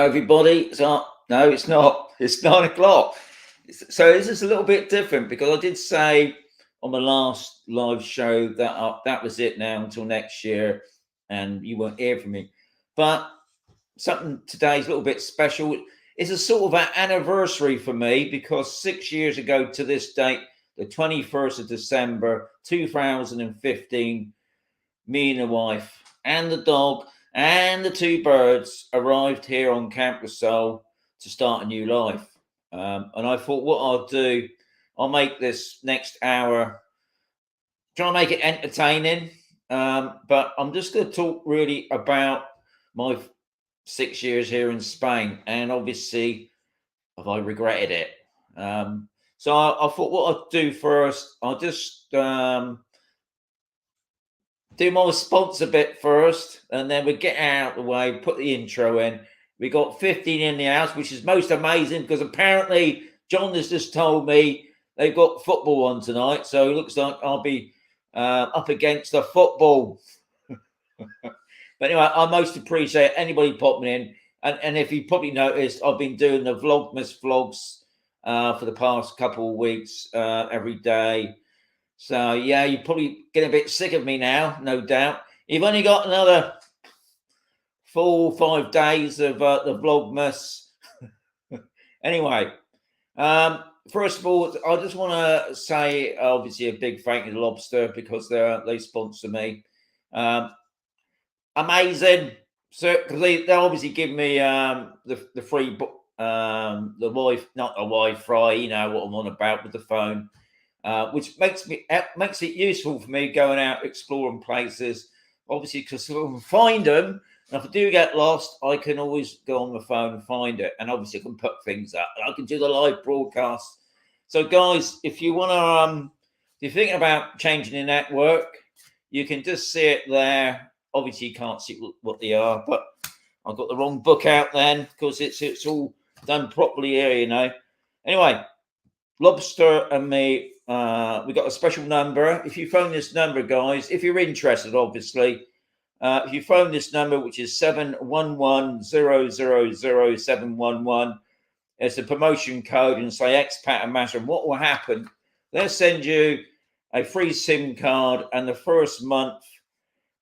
everybody. No, it's not. It's 9 o'clock. So this is a little bit different because I did say on the last live show that that was it now until next year, and you won't hear from me. But something today's a little bit special. It's a sort of an anniversary for me because 6 years ago to this date, the 21st of December 2015, me and the wife and the dog and the two birds arrived here on Camposol to start a new life. And I thought what I'll do, I'll make this next hour, try and make it entertaining. But I'm just going to talk really about my 6 years here in Spain. And obviously, have I regretted it? So I thought what I'll do first, I'll just do my sponsor bit first, and then we get out of the way, put the intro in. We got 15 in the house, which is most amazing because apparently John has just told me they've got football on tonight. So it looks like I'll be up against the football. But anyway, I most appreciate anybody popping in. And if you probably noticed, I've been doing the Vlogmas vlogs for the past couple of weeks every day. So, yeah, you probably get a bit sick of me now, no doubt. You've only got another 4 or 5 days of the Vlogmas. Anyway, first of all, I just want to say, obviously, a big thank you to Lobster because they sponsor me. Amazing. So, because they obviously give me the free, not the Wi-Fi, you know what I'm on about with the phone. Which makes it useful for me going out exploring places, obviously, because if I can find them, and if I do get lost, I can always go on the phone and find it, and obviously I can put things up, and I can do the live broadcast. So, guys, if you want to, if you're thinking about changing the network, you can just see it there. Obviously, you can't see what they are, but I've got the wrong book out then because it's all done properly here, you know. Anyway, Lobster and me. We got a special number. If you phone this number, guys, if you're interested, obviously, if you phone this number, which is 711-000-711, it's a promotion code and say Expat and Mazarrón, what will happen? They'll send you a free SIM card, and the first month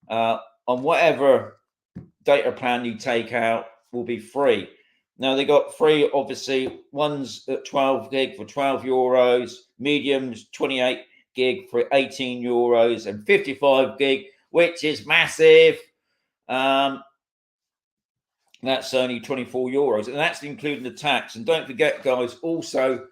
on whatever data plan you take out will be free. Now, they got free, obviously, ones at 12 gig for €12, mediums 28 gig for €18, and 55 gig, which is massive. That's only €24, and that's including the tax. And don't forget, guys, also,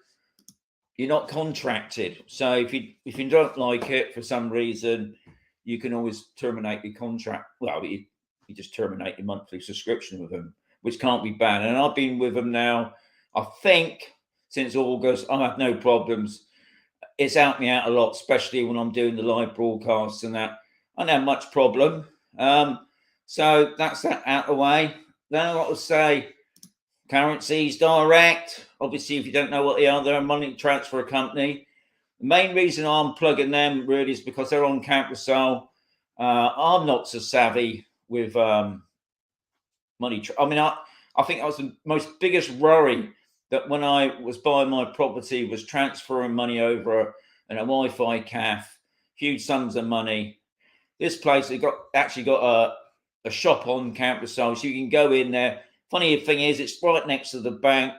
you're not contracted. So if you don't like it for some reason, you can always terminate your contract. Well, you just terminate your monthly subscription with them, which can't be banned. And I've been with them now, I think, since August. I have no problems. It's helped me out a lot, especially when I'm doing the live broadcasts and that. I don't have much problem. So that's that out of the way. Then I've got to say, currencies direct. Obviously, if you don't know what they are, they're a money transfer company. The main reason I'm plugging them really is because they're on Camposol. I'm not so savvy with money. I think that was the most biggest worry, that when I was buying my property was transferring money over and a Wi-Fi calf, huge sums of money. This place, they actually got a shop on Camposol, so you can go in there. Funny thing is, it's right next to the bank,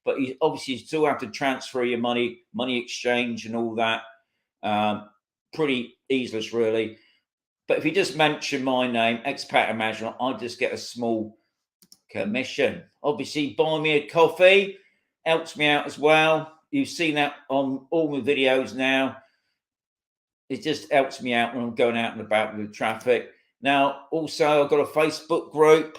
but you obviously still have to transfer your money exchange and all that. Pretty easy, really. But if you just mention my name, Expat and Mazarrón, I just get a small commission. Obviously, buy me a coffee helps me out as well. You've seen that on all my videos now. It just helps me out when I'm going out and about with traffic. Now, also, I've got a Facebook group.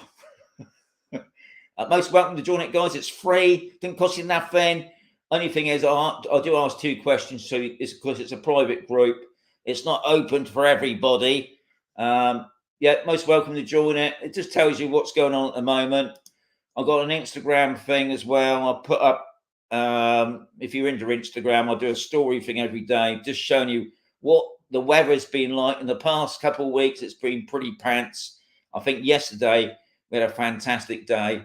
Most welcome to join it, guys. It's free. Doesn't cost you nothing. Only thing is, I do ask 2 questions, so it's because it's a private group. It's not open for everybody. Yeah, most welcome to join it. It just tells you what's going on at the moment. I've got an Instagram thing as well. I'll put up, if you're into Instagram, I'll do a story thing every day, just showing you what the weather's been like in the past couple of weeks. It's been pretty pants. I think yesterday we had a fantastic day.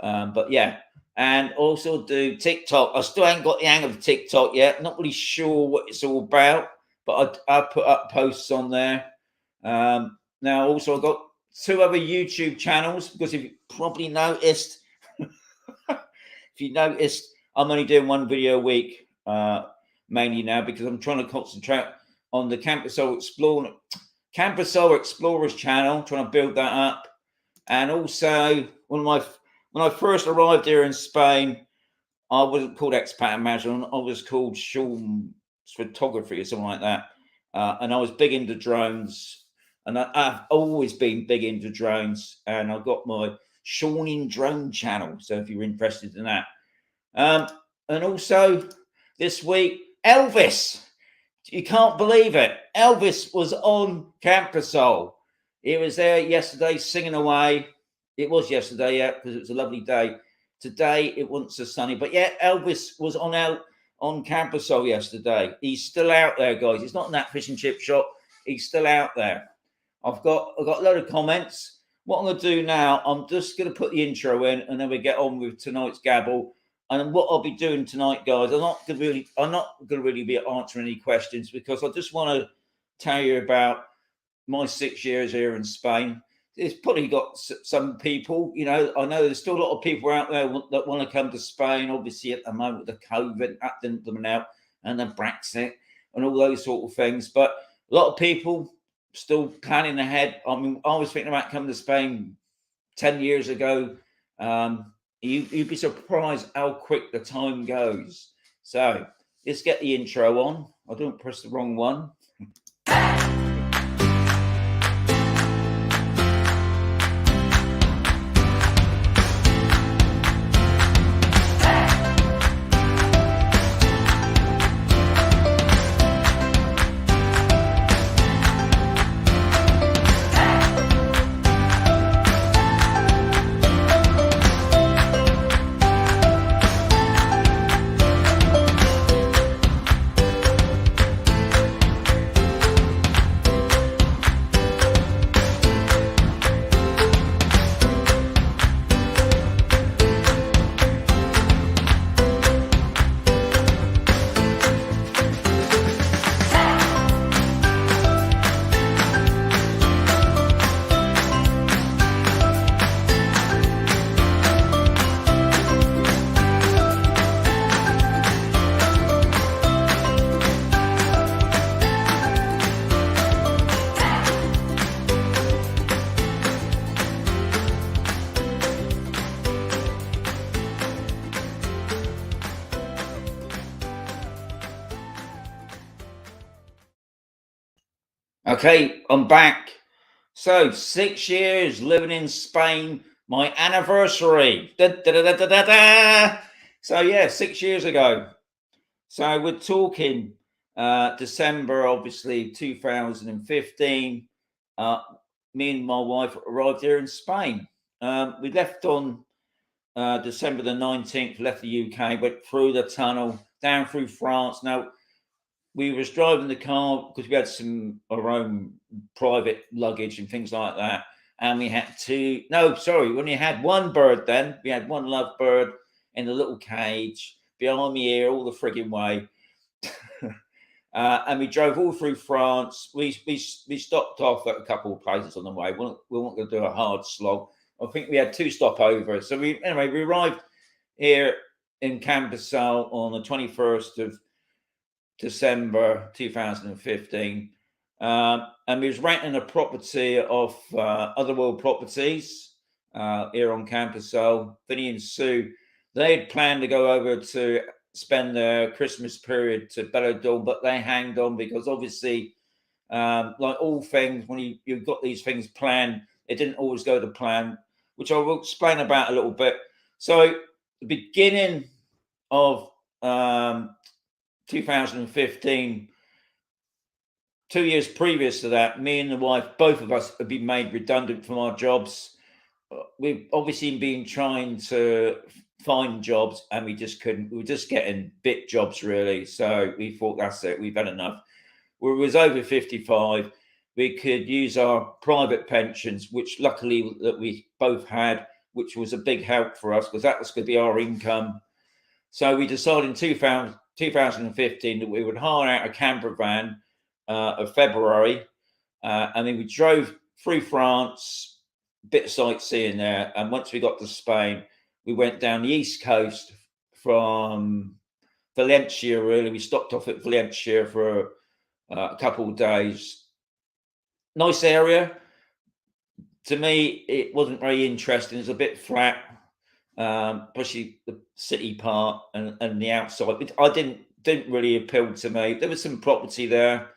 But yeah, and also do TikTok. I still haven't got the hang of TikTok yet. Not really sure what it's all about, but I put up posts on there. Now also I've got 2 other YouTube channels, because if you probably noticed, I'm only doing 1 video a week, mainly now, because I'm trying to concentrate on the Camposol Explorers channel, trying to build that up. And also, when I first arrived here in Spain, I wasn't called Expat in Mazarrón. I was called Sean Photography or something like that. And I was big into drones. And I've always been big into drones. And I've got my Sean in Drone channel. So if you're interested in that. And also, this week, Elvis. You can't believe it. Elvis was on Camposol. He was there yesterday singing away. It was yesterday, yeah, because it was a lovely day. Today it wasn't so sunny, but yeah, Elvis was on Camposol yesterday. He's still out there, guys. He's not in that fish and chip shop. He's still out there. I've got a load of comments. What I'm going to do now, I'm just going to put the intro in, and then we get on with tonight's gabble. And what I'll be doing tonight, guys, I'm not going to really be answering any questions, because I just want to tell you about my 6 years here in Spain. It's probably got some people, I know there's still a lot of people out there that want to come to Spain. Obviously, at the moment, the COVID that didn't come out, and the Brexit and all those sort of things. But a lot of people still planning ahead. I mean, I was thinking about coming to Spain 10 years ago. You'd be surprised how quick the time goes. So let's get the intro on. I don't press the wrong one. Okay, I'm back. So 6 years living in Spain, my anniversary. Da, da, da, da, da, da. So yeah, 6 years ago. So we're talking December, obviously 2015. Me and my wife arrived here in Spain. We left on December the 19th, left the UK, went through the tunnel, down through France. Now, we was driving the car because we had our own private luggage and things like that. And we had we only had one bird then. We had one lovebird in a little cage behind me here all the frigging way. And we drove all through France. We stopped off at a couple of places on the way. We weren't going to do a hard slog. I think we had 2 stopovers. So we arrived here in Camposol on the 21st of December 2015, and we was renting a property off Otherworld Properties here on Camposol. Vinny and Sue, they had planned to go over to spend their Christmas period to Belladol, but they hanged on because obviously, like all things, when you've got these things planned, it didn't always go to plan, which I will explain about a little bit. So the beginning of 2015, 2 years previous to that, me and the wife, both of us, had been made redundant from our jobs. We've obviously been trying to find jobs, and we just couldn't. We were just getting bit jobs, really. So we thought, that's it. We've had enough. We was over 55. We could use our private pensions, which luckily that we both had, which was a big help for us because that was going to be our income. So we decided in 2015 that we would hire out a camper van of February, and then we drove through France, bit of sightseeing there, and once we got to Spain, we went down the east coast from Valencia. Really, we stopped off at Valencia for a couple of days. Nice area. To me, it wasn't very interesting. It's a bit flat, especially the city part and the outside. I didn't really appeal to me. There was some property there,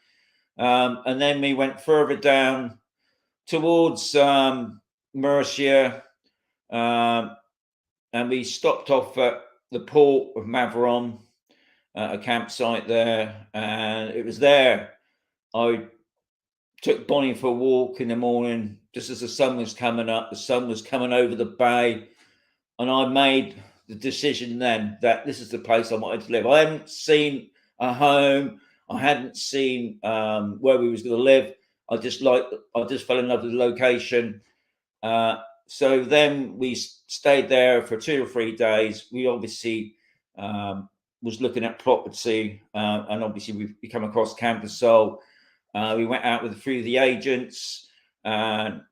and then we went further down towards Murcia, and we stopped off at the port of Mazarrón, a campsite there, and it was there I took Bonnie for a walk in the morning, just as the sun was coming up. The sun was coming over the bay, and I made the decision then that this is the place I wanted to live. I hadn't seen a home. I hadn't seen where we was going to live. I just fell in love with the location. So then we stayed there for 2 or 3 days. We obviously was looking at property, and obviously we come across Camposol. We went out with a few of the agents, and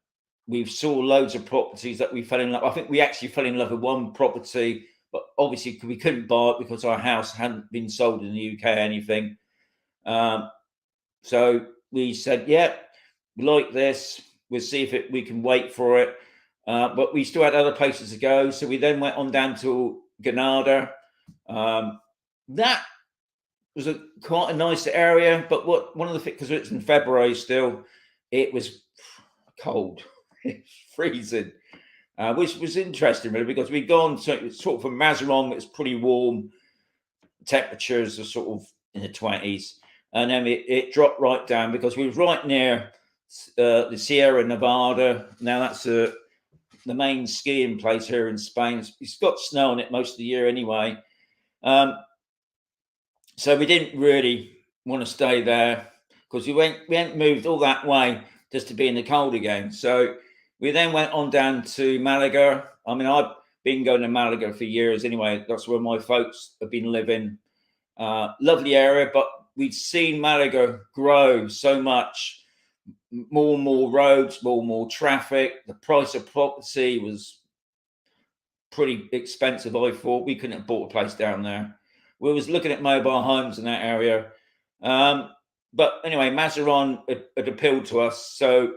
we saw loads of properties that we fell in love. I think we actually fell in love with one property, but obviously we couldn't buy it because our house hadn't been sold in the UK or anything. So we said, yeah, we like this. We'll see if we can wait for it. But we still had other places to go. So we then went on down to Granada. That was quite a nice area, but one of the things, because it's in February still, it was cold, freezing, which was interesting really, because we'd gone sort of from Mazarrón, it's pretty warm, temperatures are sort of in the 20s, and then it dropped right down because we were right near the Sierra Nevada. Now that's the main skiing place here in Spain. It's got snow on it most of the year anyway. So we didn't really want to stay there because we hadn't moved all that way just to be in the cold again. So we then went on down to Malaga. I mean, I've been going to Malaga for years anyway. That's where my folks have been living. Lovely area, but we'd seen Malaga grow so much. More and more roads, more and more traffic. The price of property was pretty expensive. I thought we couldn't have bought a place down there. We was looking at mobile homes in that area. But anyway, Mazarrón had appealed to us. So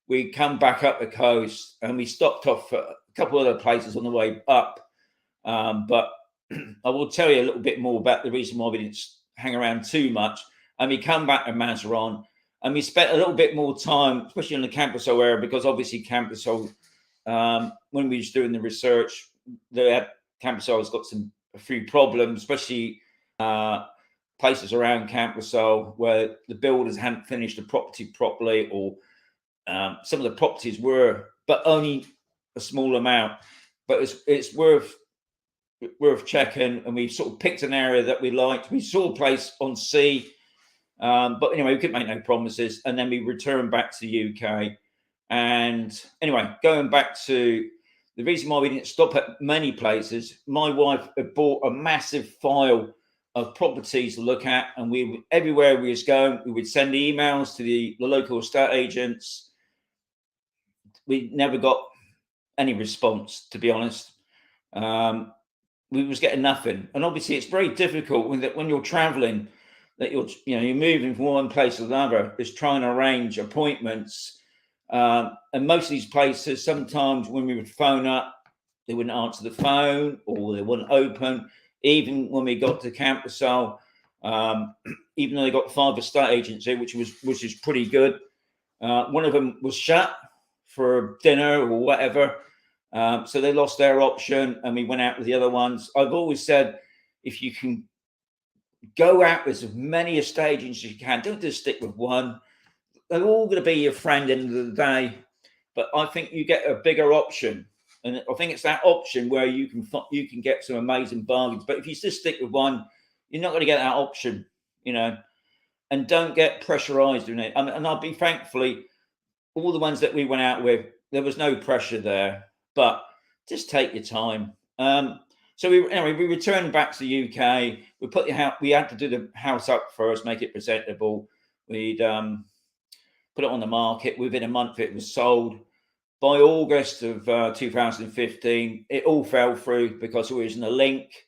we come back up the coast and we stopped off at a couple of other places on the way up. But I will tell you a little bit more about the reason why we didn't hang around too much. And we come back to Mazarrón and we spent a little bit more time, especially in the Camposol area, because obviously Camposol, when we was doing the research, Camposol has got a few problems, especially places around Camposol where the builders hadn't finished the property properly, or some of the properties were, but only a small amount. But it's worth checking, and we sort of picked an area that we liked. We saw a place on sea, but anyway, we couldn't make no promises, and then we returned back to the UK. And anyway, going back to the reason why we didn't stop at many places, my wife had bought a massive file of properties to look at, and everywhere we was going, we would send emails to the local estate agents. We never got any response, to be honest. We was getting nothing, and obviously it's very difficult when you're traveling, that you're moving from one place to another, is trying to arrange appointments. And most of these places, sometimes when we would phone up, they wouldn't answer the phone, or they wouldn't open. Even when we got to Camposol, even though they got 5 estate agents here, which is pretty good, one of them was shut for dinner or whatever, so they lost their option, and we went out with the other ones. I've always said, if you can go out with as many estate agents as you can, don't just stick with one. They're all going to be your friend at the end of the day, but I think you get a bigger option, and I think it's that option where you can get some amazing bargains. But if you just stick with one, you're not going to get that option, and don't get pressurized in it. And I'll be thankfully, all the ones that we went out with, there was no pressure there. But just take your time. So we returned back to the UK. We put the house. We had to do the house up first, make it presentable. We'd put it on the market. Within a month, it was sold. By August of 2015, it all fell through because there wasn't a link.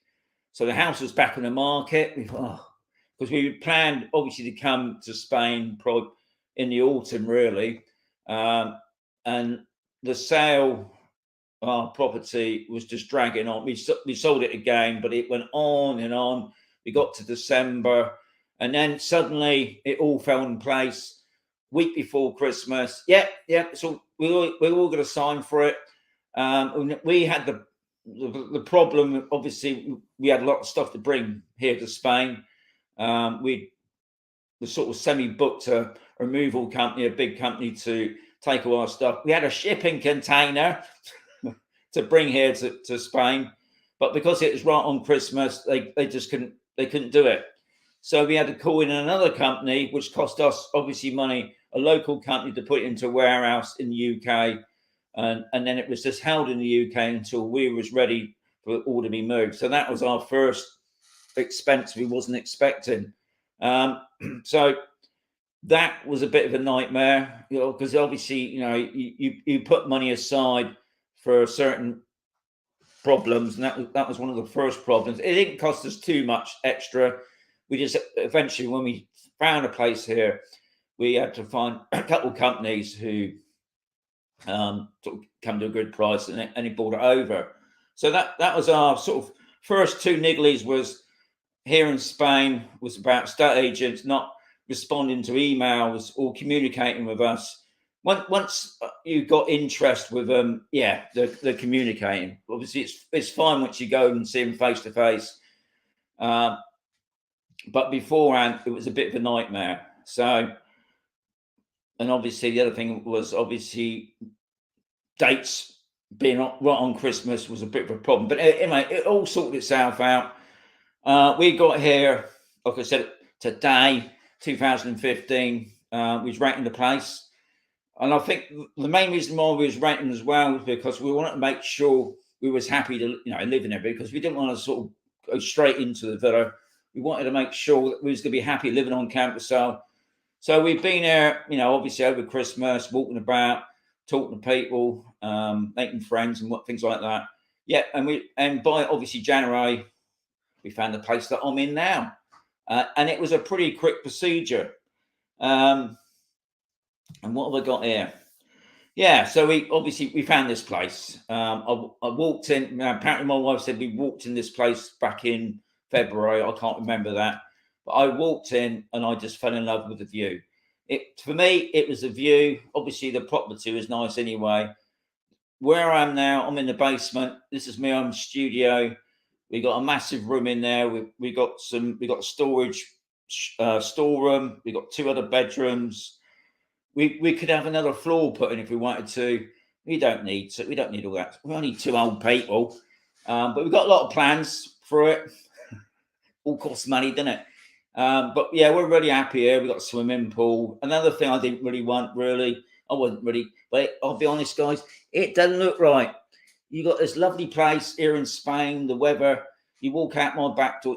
So the house was back on the market. Because we planned obviously to come to Spain probably in the autumn, really, and the sale of our property was just dragging on. We sold it again, but it went on and on. We got to December, and then suddenly it all fell in place. Week before Christmas, so we all got to sign for it. We had the problem. Obviously, we had a lot of stuff to bring here to Spain. We sort of semi-booked a removal company, a big company, to take all our stuff. We had a shipping container to bring here to Spain, but because it was right on Christmas, they just couldn't do it. So we had to call in another company, which cost us obviously money, a local company, to put it into a warehouse in the UK. And then it was just held in the UK until we was ready for it all to be moved. So that was our first expense we wasn't expecting. So that was a bit of a nightmare, because obviously, you put money aside for certain problems, and that was one of the first problems. It didn't cost us too much extra. We just eventually, when we found a place here, we had to find a couple of companies who sort of come to a good price, and he bought it over. So that was our sort of first two nigglies. Was here in Spain was about estate agents not responding to emails or communicating with us. Once you got interest with them, they're communicating. Obviously, it's fine once you go and see them face to face. But beforehand, it was a bit of a nightmare. So, and obviously the other thing was obviously dates being right on Christmas was a bit of a problem. But anyway, it all sorted itself out. We got here, like I said, today, 2015. We was renting the place. And I think the main reason why we was renting as well was because we wanted to make sure we was happy to, live in there, because we didn't want to sort of go straight into the villa. We wanted to make sure that we was going to be happy living on Camposol. So we've been there, obviously over Christmas, walking about, talking to people, making friends and things like that. Yeah, and by obviously January, we found the place that I'm in now, and it was a pretty quick procedure. And what have I got here? Yeah, so we found this place. I walked in. Apparently, my wife said we walked in this place back in February. I can't remember that, but I walked in and I just fell in love with the view. For me, it was the view. Obviously, the property was nice anyway. Where I am now, I'm in the basement. This is my own studio. We got a massive room in there. We got storage, storeroom. We got two other bedrooms. We could have another floor put in if we wanted to. We don't need all that. We're only two old people, but we've got a lot of plans for it. All costs money, doesn't it? But yeah, we're really happy here. We've got a swimming pool. Another thing I didn't really want, I wasn't really, but I'll be honest, guys, it doesn't look right. You got this lovely place here in Spain, the weather. You walk out my back door,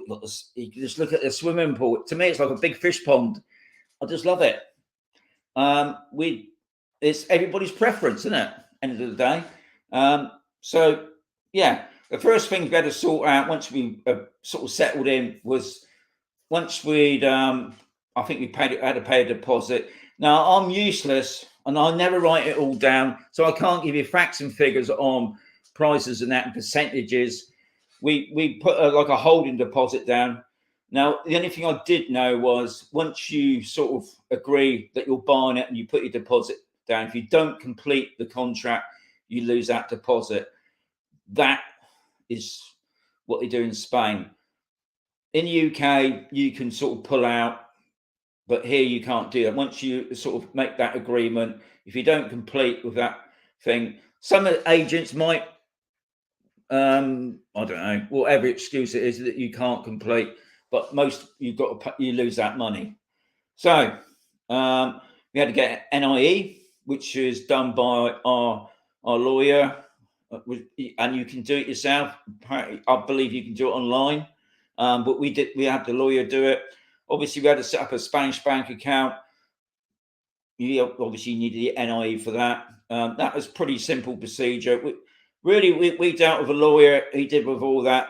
you can just look at the swimming pool. To me, it's like a big fish pond. I just love it. It's everybody's preference, isn't it? End of the day. So yeah, the first thing we had to sort out once we sort of settled in was once we'd, I think we had to pay a deposit. Now I'm useless and I never write it all down, so I can't give you facts and figures on prices and that and percentages. We put like a holding deposit down. Now, the only thing I did know was once you sort of agree that you're buying it and you put your deposit down, if you don't complete the contract, you lose that deposit. That is what they do in Spain. In the UK, you can sort of pull out, but here you can't do that. Once you sort of make that agreement, if you don't complete with that thing, some agents might, I don't know, whatever excuse it is that you can't complete. But most you lose that money. So we had to get NIE, which is done by our lawyer. and you can do it yourself. Apparently, I believe you can do it online, but we had the lawyer do it. Obviously, we had to set up a Spanish bank account. You obviously needed the NIE for that. That was pretty simple procedure. We dealt with a lawyer. He did with all that.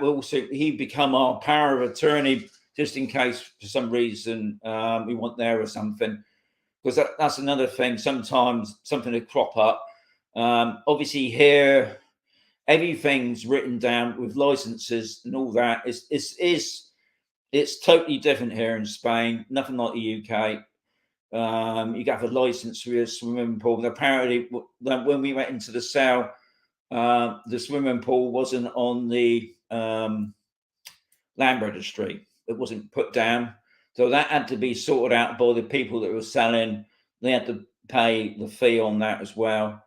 He become our power of attorney just in case for some reason we want there or something. Because that's another thing. Sometimes something will crop up. Obviously here, everything's written down with licenses and all that. It's totally different here in Spain. Nothing like the UK. You have a license for your swimming pool. And apparently, when we went into the cell, the swimming pool wasn't on the land registry. It wasn't put down. So that had to be sorted out by the people that were selling. They had to pay the fee on that as well.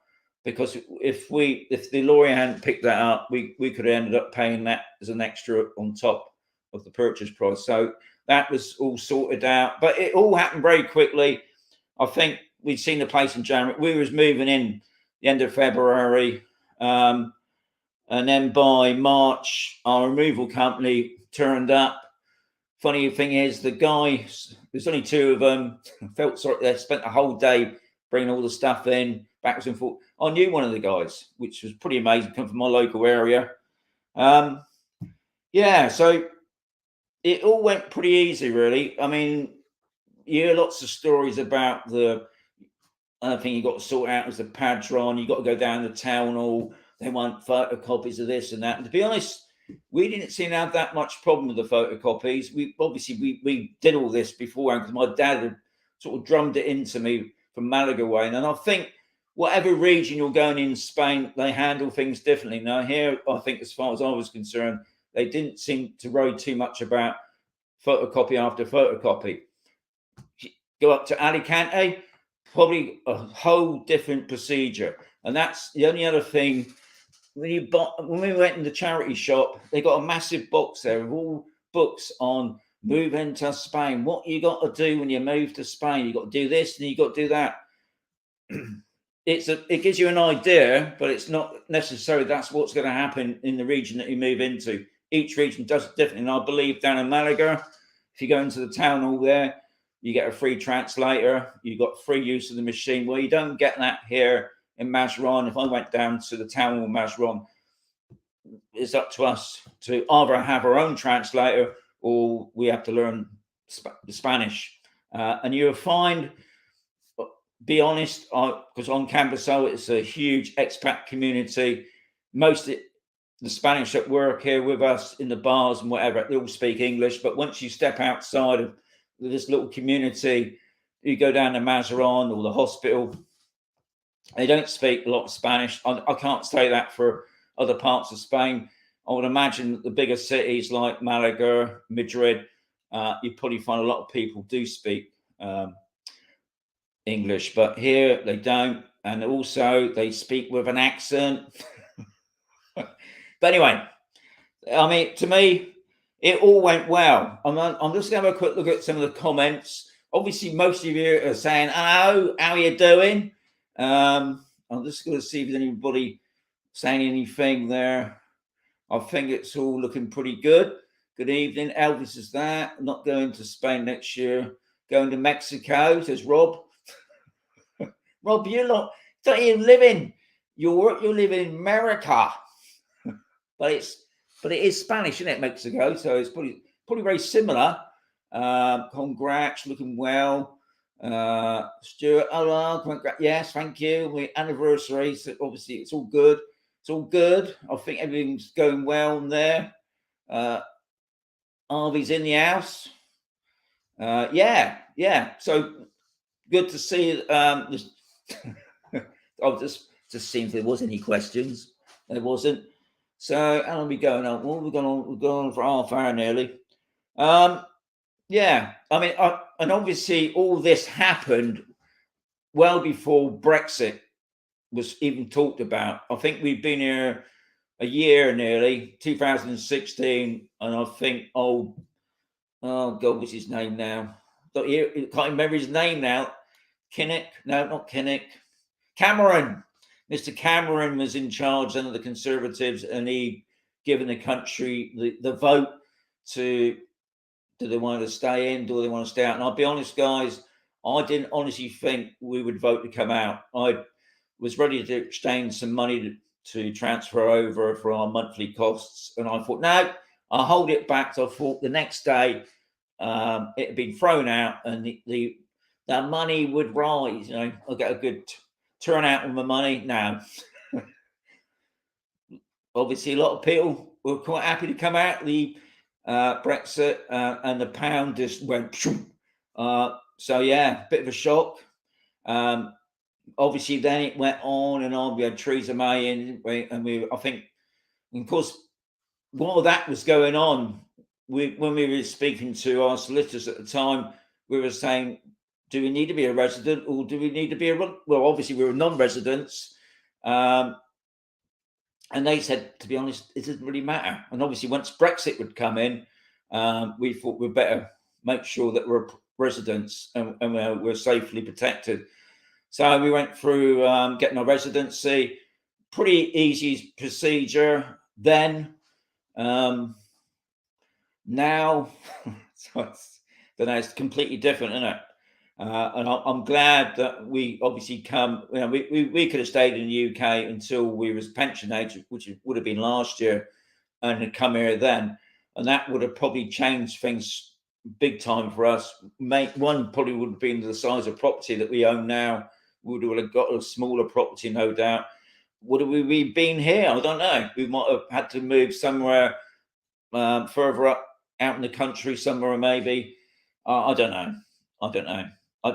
Because if the lawyer hadn't picked that up, we could have ended up paying that as an extra on top of the purchase price. So that was all sorted out. But it all happened very quickly. I think we'd seen the place in January. We was moving in the end of February. And then by March, our removal company turned up. Funny thing is, the guys, there's only two of them, felt sorry. They spent the whole day bringing all the stuff in, backwards and forth. I knew one of the guys, which was pretty amazing, come from my local area. Yeah, so it all went pretty easy, really. I mean, you hear lots of stories about the other thing you got to sort out is the padron. You got to go down the town hall. They want photocopies of this and that. And to be honest, we didn't seem to have that much problem with the photocopies. We did all this beforehand because my dad had sort of drummed it into me from Malaga way. And I think whatever region you're going in Spain, they handle things differently. Now here, I think as far as I was concerned, they didn't seem to worry too much about photocopy after photocopy. Go up to Alicante, probably a whole different procedure. And that's the only other thing. When we went in the charity shop, they got a massive box there of all books on moving to Spain. What you got to do when you move to Spain? You got to do this and you got to do that. It gives you an idea, but it's not necessarily that's what's going to happen in the region that you move into. Each region does it differently. And I believe down in Malaga, if you go into the town hall there, you get a free translator. You got free use of the machine. Well, you don't get that here in Mazarrón. If I went down to the town hall Mazarrón, it's up to us to either have our own translator or we have to learn the Spanish. And you'll find, be honest, because on Camposol, it's a huge expat community. Most of the Spanish that work here with us in the bars and whatever, they all speak English. But once you step outside of this little community, you go down to Mazarrón or the hospital, they don't speak a lot of Spanish. I can't say that for other parts of Spain. I would imagine that the bigger cities like Malaga, Madrid, you probably find a lot of people do speak English, but here they don't. And also they speak with an accent. But anyway, I mean, to me, it all went well. I'm just going to have a quick look at some of the comments. Obviously, most of you are saying, "Hello, how are you doing?" I'm just going to see if there's anybody saying anything there. I think it's all looking pretty good. Good evening. Elvis is that. Not going to Spain next year. Going to Mexico, says Rob. Rob, you lot don't even live in Europe. You live in America. But it is Spanish, isn't it, Mexico? So it's probably very similar. Congrats, looking well. Stuart, yes, thank you. We're anniversary, so obviously it's all good. It's all good. I think everything's going well in there. Harvey's in the house. Yeah. So good to see. I'll just see if there was any questions. There wasn't. So how are we going on? Well, we've gone on for half hour nearly. Yeah, I mean, and obviously all this happened well before Brexit was even talked about. I think we've been here a year nearly, 2016, and I think oh God, what's his name now? I can't remember his name now. Kinnock? No, not Kinnock. Cameron. Mr. Cameron was in charge under the Conservatives, and he given the country the vote to, do they want to stay in, do they want to stay out? And I'll be honest, guys, I didn't honestly think we would vote to come out. I was ready to exchange some money to transfer over for our monthly costs, and I thought, no, I'll hold it back. So I thought the next day it had been thrown out, and the money would rise. I'll get a good turnout on my money. Now, obviously, a lot of people were quite happy to come out the Brexit, and the pound just went. So yeah, bit of a shock. Obviously, then it went on and on. We had Theresa May in, and I think, of course, while that was going on, when we were speaking to our solicitors at the time, we were saying, do we need to be a resident, or do we need to be well, obviously we were non-residents, and they said, to be honest, it doesn't really matter. And obviously once Brexit would come in, we thought we'd better make sure that we're residents and we're safely protected. So we went through getting our residency. Pretty easy procedure then. Now, it's completely different, isn't it? And I'm glad that we obviously come. We could have stayed in the UK until we was pension age, which would have been last year, and had come here then, and that would have probably changed things big time for us. One probably would have been the size of property that we own now. We would have got a smaller property, no doubt. Would have we been here? I don't know. We might have had to move somewhere further up out in the country somewhere, maybe. I don't know.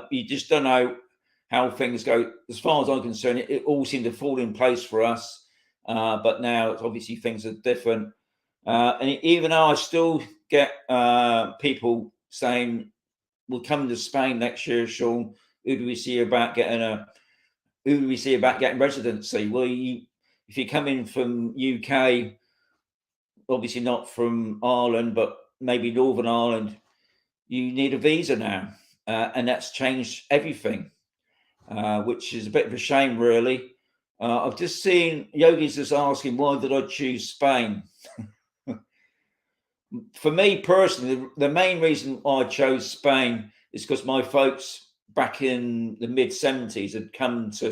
You just don't know how things go. As far as I'm concerned, it all seemed to fall in place for us. But now, it's obviously, things are different. And even though I still get people saying, we'll come to Spain next year, Sean, who do we see about getting residency? Well, if you come in from UK, obviously not from Ireland, but maybe Northern Ireland, you need a visa now. And that's changed everything, which is a bit of a shame, really. I've just seen Yogi's just asking, why did I choose Spain? For me personally, the main reason I chose Spain is because my folks back in the mid-70s had come to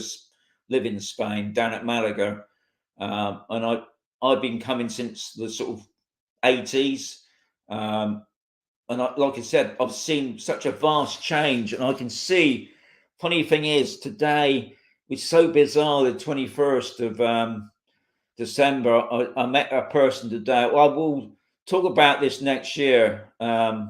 live in Spain, down at Malaga. And I've been coming since the sort of 80s. And like I said, I've seen such a vast change, and I can see. Funny thing is, today it's so bizarre. The 21st of December, I met a person today. Well, I will talk about this next year. Yeah,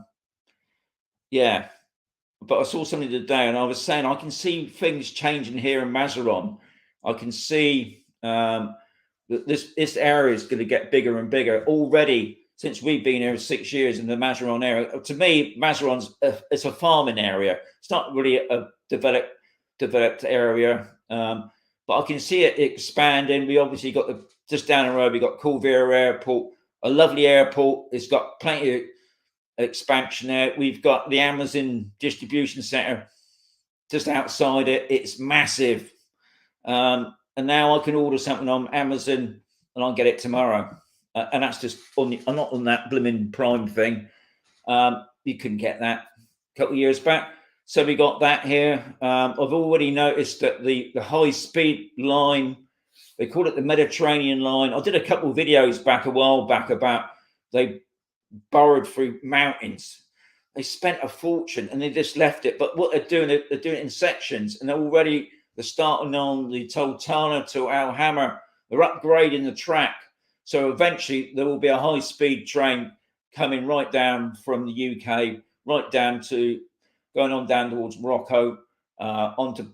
but I saw something today, and I was saying I can see things changing here in Mazarrón. I can see that this area is going to get bigger and bigger already. Since we've been here 6 years in the Mazarrón area, to me, Mazarrón's it's a farming area. It's not really a developed area, but I can see it expanding. We obviously got just down the road, we got Corvera Airport, a lovely airport. It's got plenty of expansion there. We've got the Amazon distribution center just outside it. It's massive, and now I can order something on Amazon and I'll get it tomorrow. And that's just I'm not on that blooming Prime thing. You couldn't get that a couple of years back. So we got that here. I've already noticed that the high-speed line, they call it the Mediterranean line. I did a couple of videos a while back about they burrowed through mountains. They spent a fortune and they just left it. But what they're doing it in sections, and they're starting on the Toltana to Alhama. They're upgrading the track. So eventually there will be a high-speed train coming right down from the UK, right down to going on down towards Morocco, onto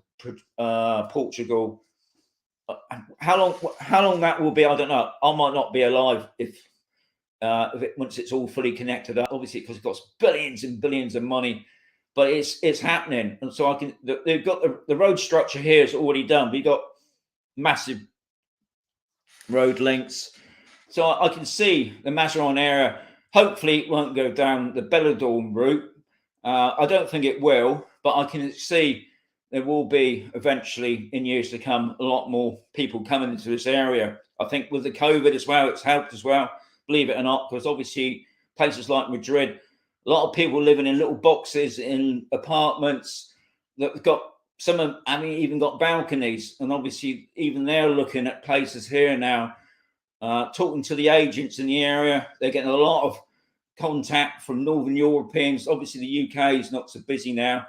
Portugal. How long that will be, I don't know. I might not be alive once it's all fully connected up. Obviously, because it costs billions and billions of money, but it's happening. And so they've got the road structure here is already done. We've got massive road links. So I can see the Mazarrón area. Hopefully, it won't go down the Belladorn route. I don't think it will, but I can see there will be eventually in years to come a lot more people coming into this area. I think with the COVID as well, it's helped as well, believe it or not, because obviously places like Madrid, a lot of people living in little boxes in apartments that have got some of, I mean, even got balconies, and obviously even they're looking at places here now. Talking to the agents in the area, they're getting a lot of contact from Northern Europeans. Obviously, the UK is not so busy now,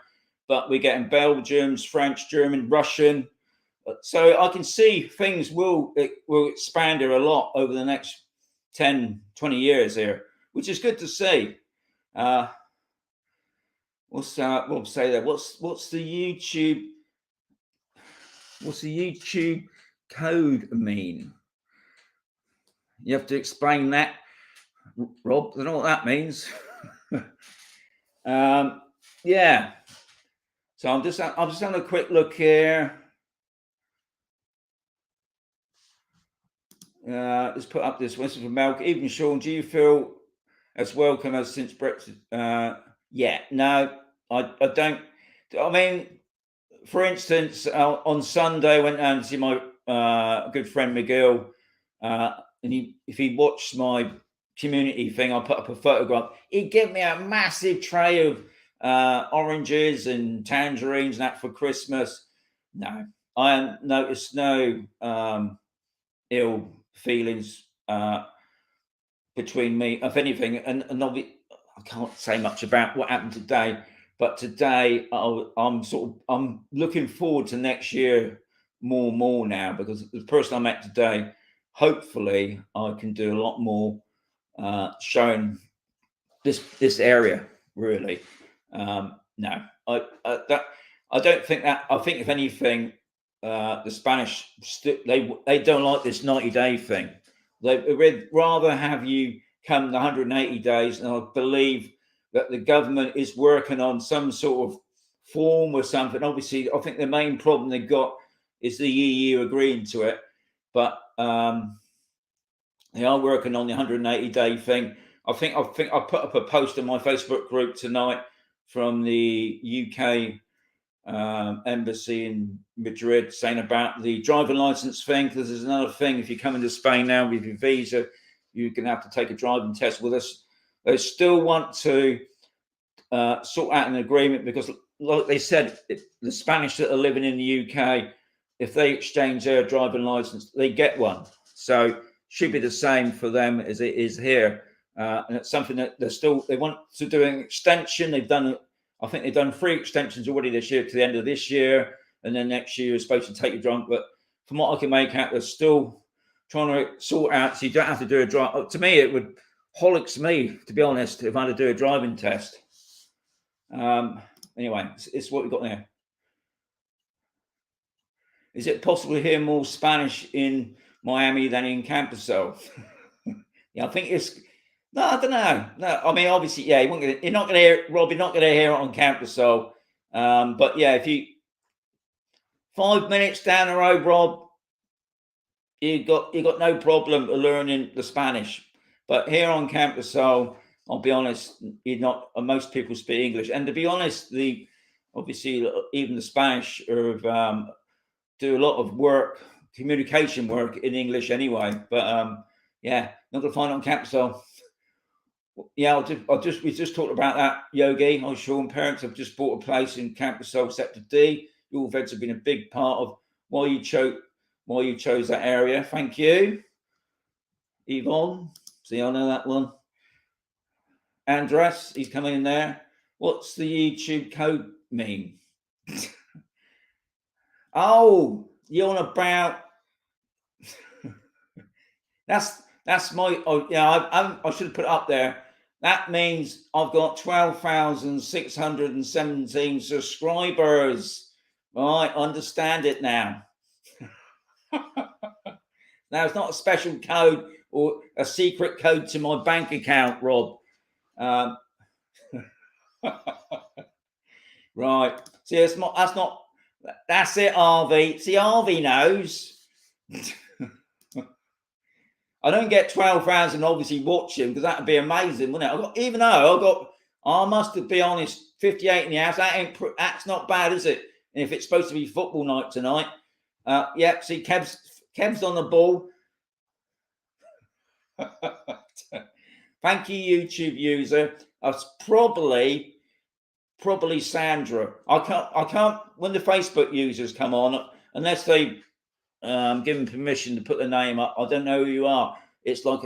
but we're getting Belgians, French, German, Russian. So I can see things will expand here a lot over the next 10, 20 years here, which is good to see. We'll say that. What's the YouTube code mean? You have to explain that, Rob. I don't know what that means. Yeah. So I'm just having a quick look here. Let's put up this one from Malcolm. Even Sean, do you feel as welcome as since Brexit? Yeah, no, I don't. I mean, for instance, on Sunday, I went down to see my good friend Miguel, and if he watched my community thing, I put up a photograph. He gave me a massive tray of oranges and tangerines and that for Christmas. No, I haven't noticed no ill feelings between me, if anything, and I can't say much about what happened today, but today I'm looking forward to next year more now, because the person I met today, hopefully I can do a lot more showing this area really. No, I don't think that. I think if anything, the Spanish they don't like this 90-day thing. They'd rather have you come the 180 days, and I believe that the government is working on some sort of form or something. Obviously, I think the main problem they've got is the EU agreeing to it, but they are working on the 180-day thing. I think I put up a post on my Facebook group tonight from the UK embassy in Madrid saying about the driving license thing, because there's another thing. If you come into Spain now with your visa, you're going to have to take a driving test with us. They still want to sort out an agreement, because, like they said, the Spanish that are living in the UK, if they exchange their driving license, they get one. So should be the same for them as it is here. And it's something that they want to do an extension. I think they've done 3 extensions already this year to the end of this year, and then next year is supposed to take a drunk. But from what I can make out, they're still trying to sort out so you don't have to do a drive. To me, it would holics me, to be honest, if I had to do a driving test. Anyway, it's what we've got there. Is it possible to hear more Spanish in Miami than in Camposol? Yeah, I think it's. No, I don't know. No, I mean, obviously, yeah, you're not going to hear it, Rob. You're not going to hear it on Camposol. But yeah, if you 5 minutes down the road, Rob, you got no problem learning the Spanish. But here on Camposol, I'll be honest, most people speak English. And to be honest, obviously even the Spanish do a lot of work, communication work in English anyway. But yeah, not gonna find it on Camposol. Yeah, we just talked about that, Yogi. I'm sure parents have just bought a place in Camposol Sector D. Your vets have been a big part of why you chose that area. Thank you, Yvonne. See, I know that one. Andres, he's coming in there. What's the YouTube code mean? Oh, you're on about. That's my. Oh yeah, I should have put it up there. That means I've got 12,617 subscribers. Right, understand it now. Now it's not a special code or a secret code to my bank account, Rob. Right. See, that's not. That's it, RV. See, RV knows. I don't get 12,000 obviously watching, because that'd be amazing, wouldn't it? I must be honest, 58 in the house. That's not bad, is it? And if it's supposed to be football night tonight, yeah, see, Kev's on the ball. Thank you, YouTube user. That's probably Sandra. I can't when the Facebook users come on, unless they give them permission to put the name up. I don't know who you are. It's like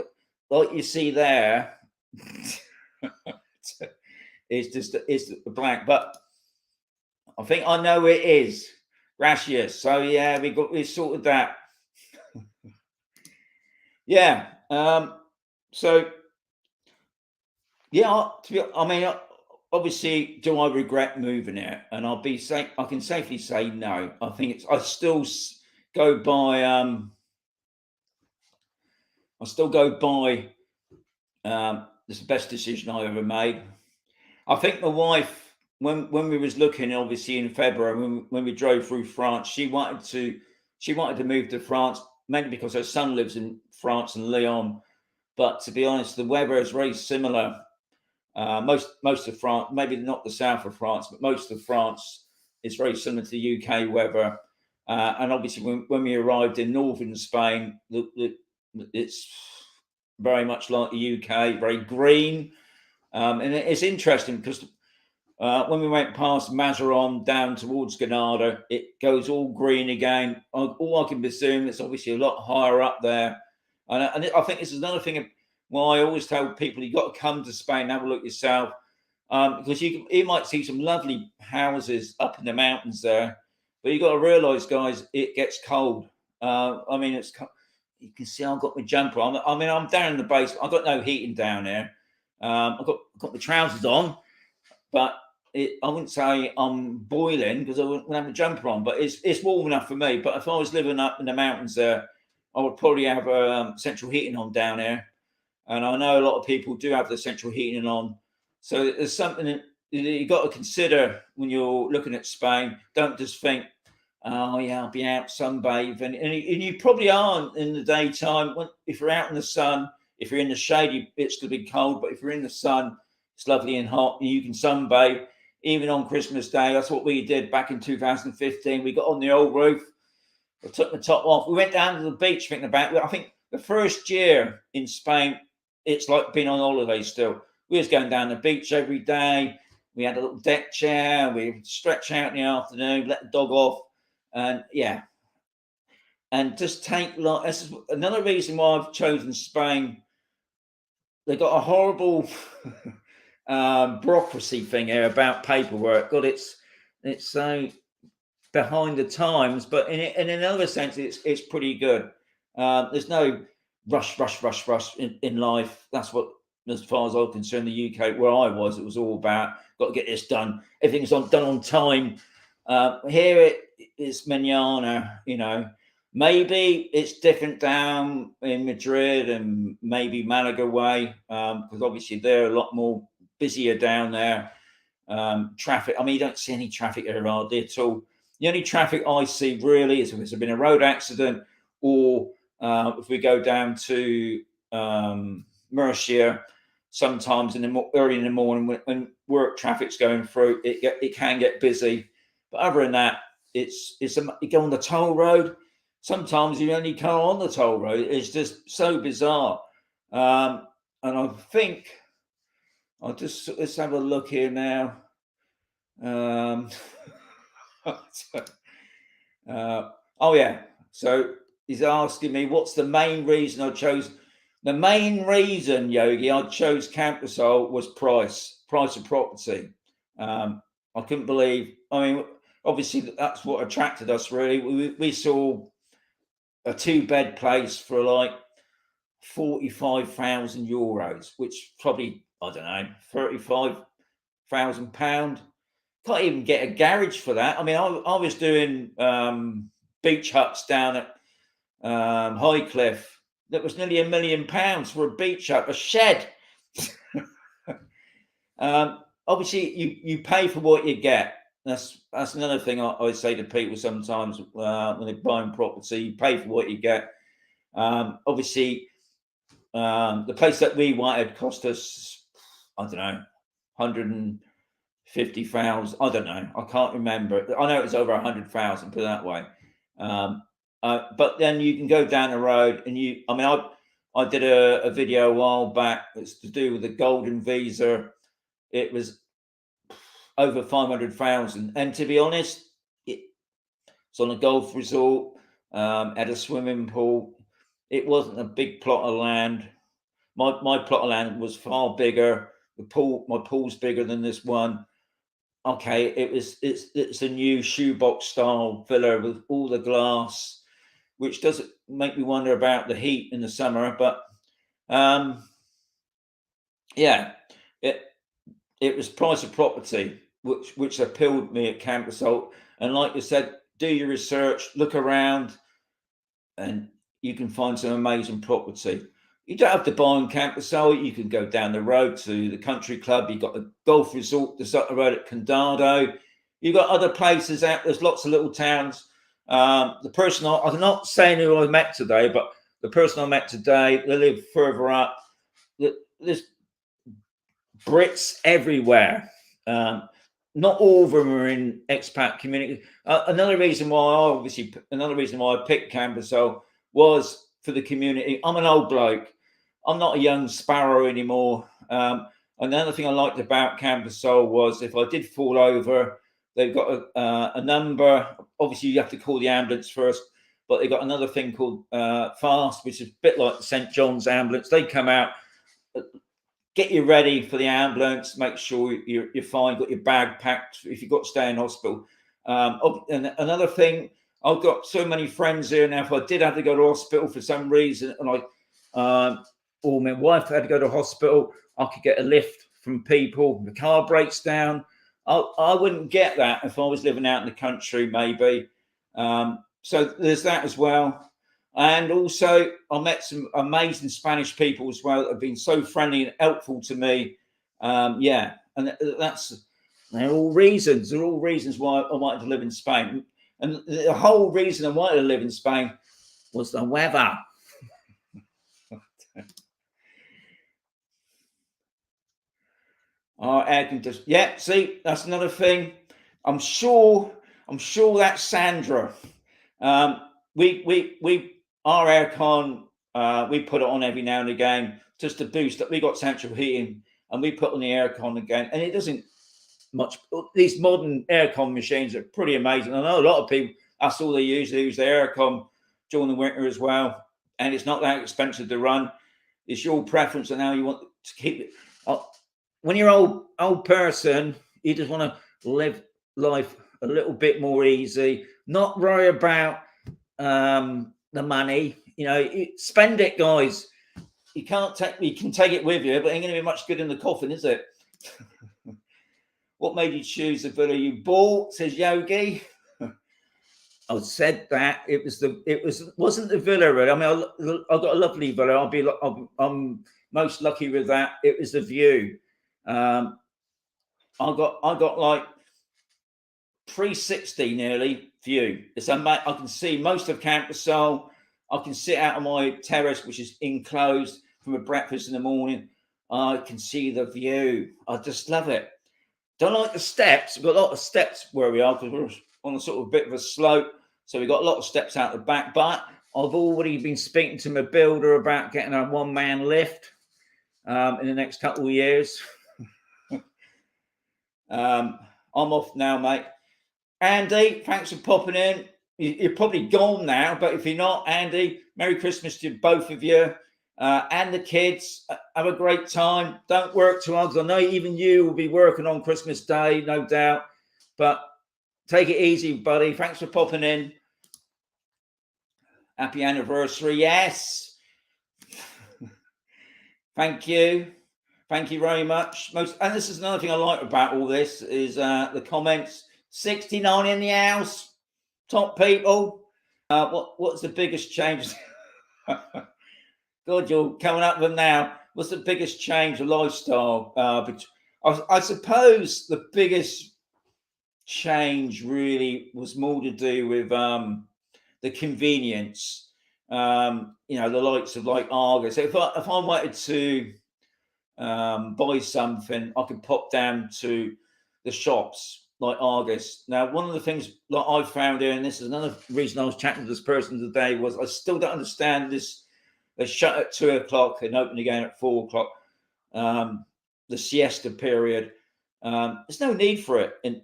you see there. it's blank, but I think I know it is. Gracias. So yeah, we sorted that. Yeah. So yeah, I mean, obviously, do I regret moving here? And I can safely say no. I think I still go by. I still go by. It's the best decision I ever made. I think my wife, when we was looking, obviously in February, when we drove through France, she wanted to move to France mainly because her son lives in France and Lyon. But to be honest, the weather is very similar. Most of France, maybe not the south of France, but most of France is very similar to the UK weather. And obviously, when we arrived in northern Spain, it's very much like the UK, very green. And it's interesting because when we went past Mazarrón down towards Granada, it goes all green again. All I can presume it's obviously a lot higher up there. And I think this is another thing why I always tell people you've got to come to Spain and have a look yourself. Because you might see some lovely houses up in the mountains there, but you've got to realise, guys, it gets cold. I mean, you can see I've got my jumper on. I mean, I'm down in the basement. I've got no heating down here. I've got the trousers on, but I wouldn't say I'm boiling because I wouldn't have a jumper on. But it's warm enough for me. But if I was living up in the mountains there, I would probably have central heating on down here. And I know a lot of people do have the central heating on. So there's something that you've got to consider when you're looking at Spain. Don't just think, oh yeah, I'll be out sunbathing, and you probably aren't in the daytime. If you're out in the sun, if you're in the shade, it's going to be cold. But if you're in the sun, it's lovely and hot, and you can sunbathe. Even on Christmas Day, that's what we did back in 2015. We got on the old roof. I took the top off. We went down to the beach thinking about it. I think the first year in Spain, it's like being on holiday still. We was going down the beach every day. We had a little deck chair. We would stretch out in the afternoon, let the dog off. And yeah, and just take like this is another reason why I've chosen Spain. They got a horrible bureaucracy thing here about paperwork. God, it's so behind the times, but in another sense, it's pretty good. There's no rush in life. That's what, as far as I'm concerned, the UK where I was, it was all about got to get this done. Everything's done on time. Here it is manana, you know. Maybe it's different down in Madrid and maybe Malaga way, because obviously they're a lot more busier down there. Traffic, I mean, you don't see any traffic here hardly at all. The only traffic I see really is if there's been a road accident, or if we go down to Murcia, sometimes early in the morning when work traffic's going through, it can get busy. But other than that, you go on the toll road. Sometimes you only go on the toll road. It's just so bizarre. And I think let's have a look here now. Oh yeah. So he's asking me what's the main reason I chose. The main reason, Yogi, I chose Camposol was price of property. I couldn't believe. I mean, obviously that's what attracted us. Really, we saw a 2-bed place for like 45,000 euros, which probably, I don't know, 35,000 pound. Can't even get a garage for that. I mean, I was doing beach huts down at Highcliffe. That was nearly £1 million for a beach hut, a shed. Obviously, you pay for what you get. That's another thing I say to people sometimes when they're buying property. You pay for what you get. Obviously, the place that we wanted cost us, I don't know, 50,000. I don't know. I can't remember. I know it was over 100,000. Put it that way. But then you can go down the road, and I mean, I did a video a while back. It's to do with the golden visa. It was over 500,000, and to be honest, it's on a golf resort, at a swimming pool. It wasn't a big plot of land. My plot of land was far bigger. My pool's bigger than this one. Okay, it's a new shoebox style villa with all the glass, which does make me wonder about the heat in the summer. But yeah, it was price of property, which appealed me at Camposol. And like you said, do your research, look around, and you can find some amazing property. You don't have to buy on Camposol. You can go down the road to the country club. You've got a golf resort that's up the road at Condado. You've got other places out. There's lots of little towns. The person I'm not saying who I met today, but the person I met today, they live further up. There's Brits everywhere. Not all of them are in expat community. Another reason why I picked Camposol was for the community. I'm an old bloke. I'm not a young sparrow anymore. Another thing I liked about Camposol was if I did fall over, they've got a number. Obviously, you have to call the ambulance first, but they've got another thing called Fast, which is a bit like the St. John's ambulance. They come out, get you ready for the ambulance, make sure you're fine, got your bag packed if you've got to stay in hospital. And another thing, I've got so many friends here now. If I did have to go to hospital for some reason, and or my wife had to go to hospital, I could get a lift from people. The car breaks down. I wouldn't get that if I was living out in the country, maybe. So there's that as well. And also, I met some amazing Spanish people as well that have been so friendly and helpful to me. Yeah, and they're all reasons. They're all reasons why I wanted to live in Spain. And the whole reason I wanted to live in Spain was the weather. Air conditioning. Yeah, see, that's another thing. I'm sure that's Sandra. We our aircon, we put it on every now and again just to boost it. We got central heating, and we put on the aircon again, and it doesn't much. These modern aircon machines are pretty amazing. I know a lot of people, that's all they use. They use the aircon during the winter as well, and it's not that expensive to run. It's your preference on how you want to keep it. When you're old person, you just want to live life a little bit more easy, not worry about the money. Spend it, guys. You can take it with you, but it ain't going to be much good in the coffin, is it? What made you choose the villa you bought? Says Yogi. I said that wasn't the villa. Really. I mean, I got a lovely villa. I'm most lucky with that. It was the view. I got like 360 nearly view. I can see most of Camposol. I can sit out on my terrace, which is enclosed, from a breakfast in the morning. I can see the view. I just love it. Don't like the steps. We've got a lot of steps where we are because we're on a sort of bit of a slope. So we've got a lot of steps out the back. But I've already been speaking to my builder about getting a one-man lift in the next couple of years. I'm off now, mate. Andy, thanks for popping in. You're probably gone now, but if you're not, Andy, Merry Christmas to both of you and the kids. Have a great time. Don't work too hard. I know even you will be working on Christmas Day, no doubt. But take it easy, buddy. Thanks for popping in. Happy anniversary. Yes. Thank you. Thank you very much. And this is another thing I like about all this is the comments. 69 in the house. Top people. What's the biggest change? God, you're coming up with them now. What's the biggest change of lifestyle? I suppose the biggest change really was more to do with the convenience. The likes of like Argos. So if I wanted to buy something, I could pop down to the shops like Argus. Now, one of the things that I found here, and this is another reason I was chatting to this person today, was I still don't understand this. They shut at 2 o'clock and open again at 4 o'clock. The siesta period. There's no need for it. And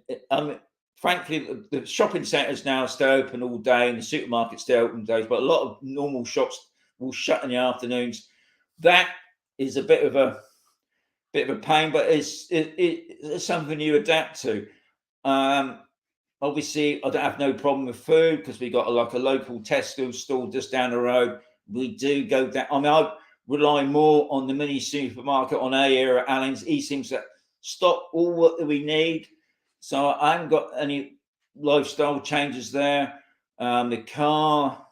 frankly, the shopping centres now stay open all day, and the supermarkets stay open days. But a lot of normal shops will shut in the afternoons. That is a bit of a pain, but it's something you adapt to. Obviously, I don't have no problem with food because we got a local Tesco store just down the road. We do go down. I mean, I rely more on the mini supermarket on A here at Allen's. He seems to stock all what we need, so I haven't got any lifestyle changes there. The car,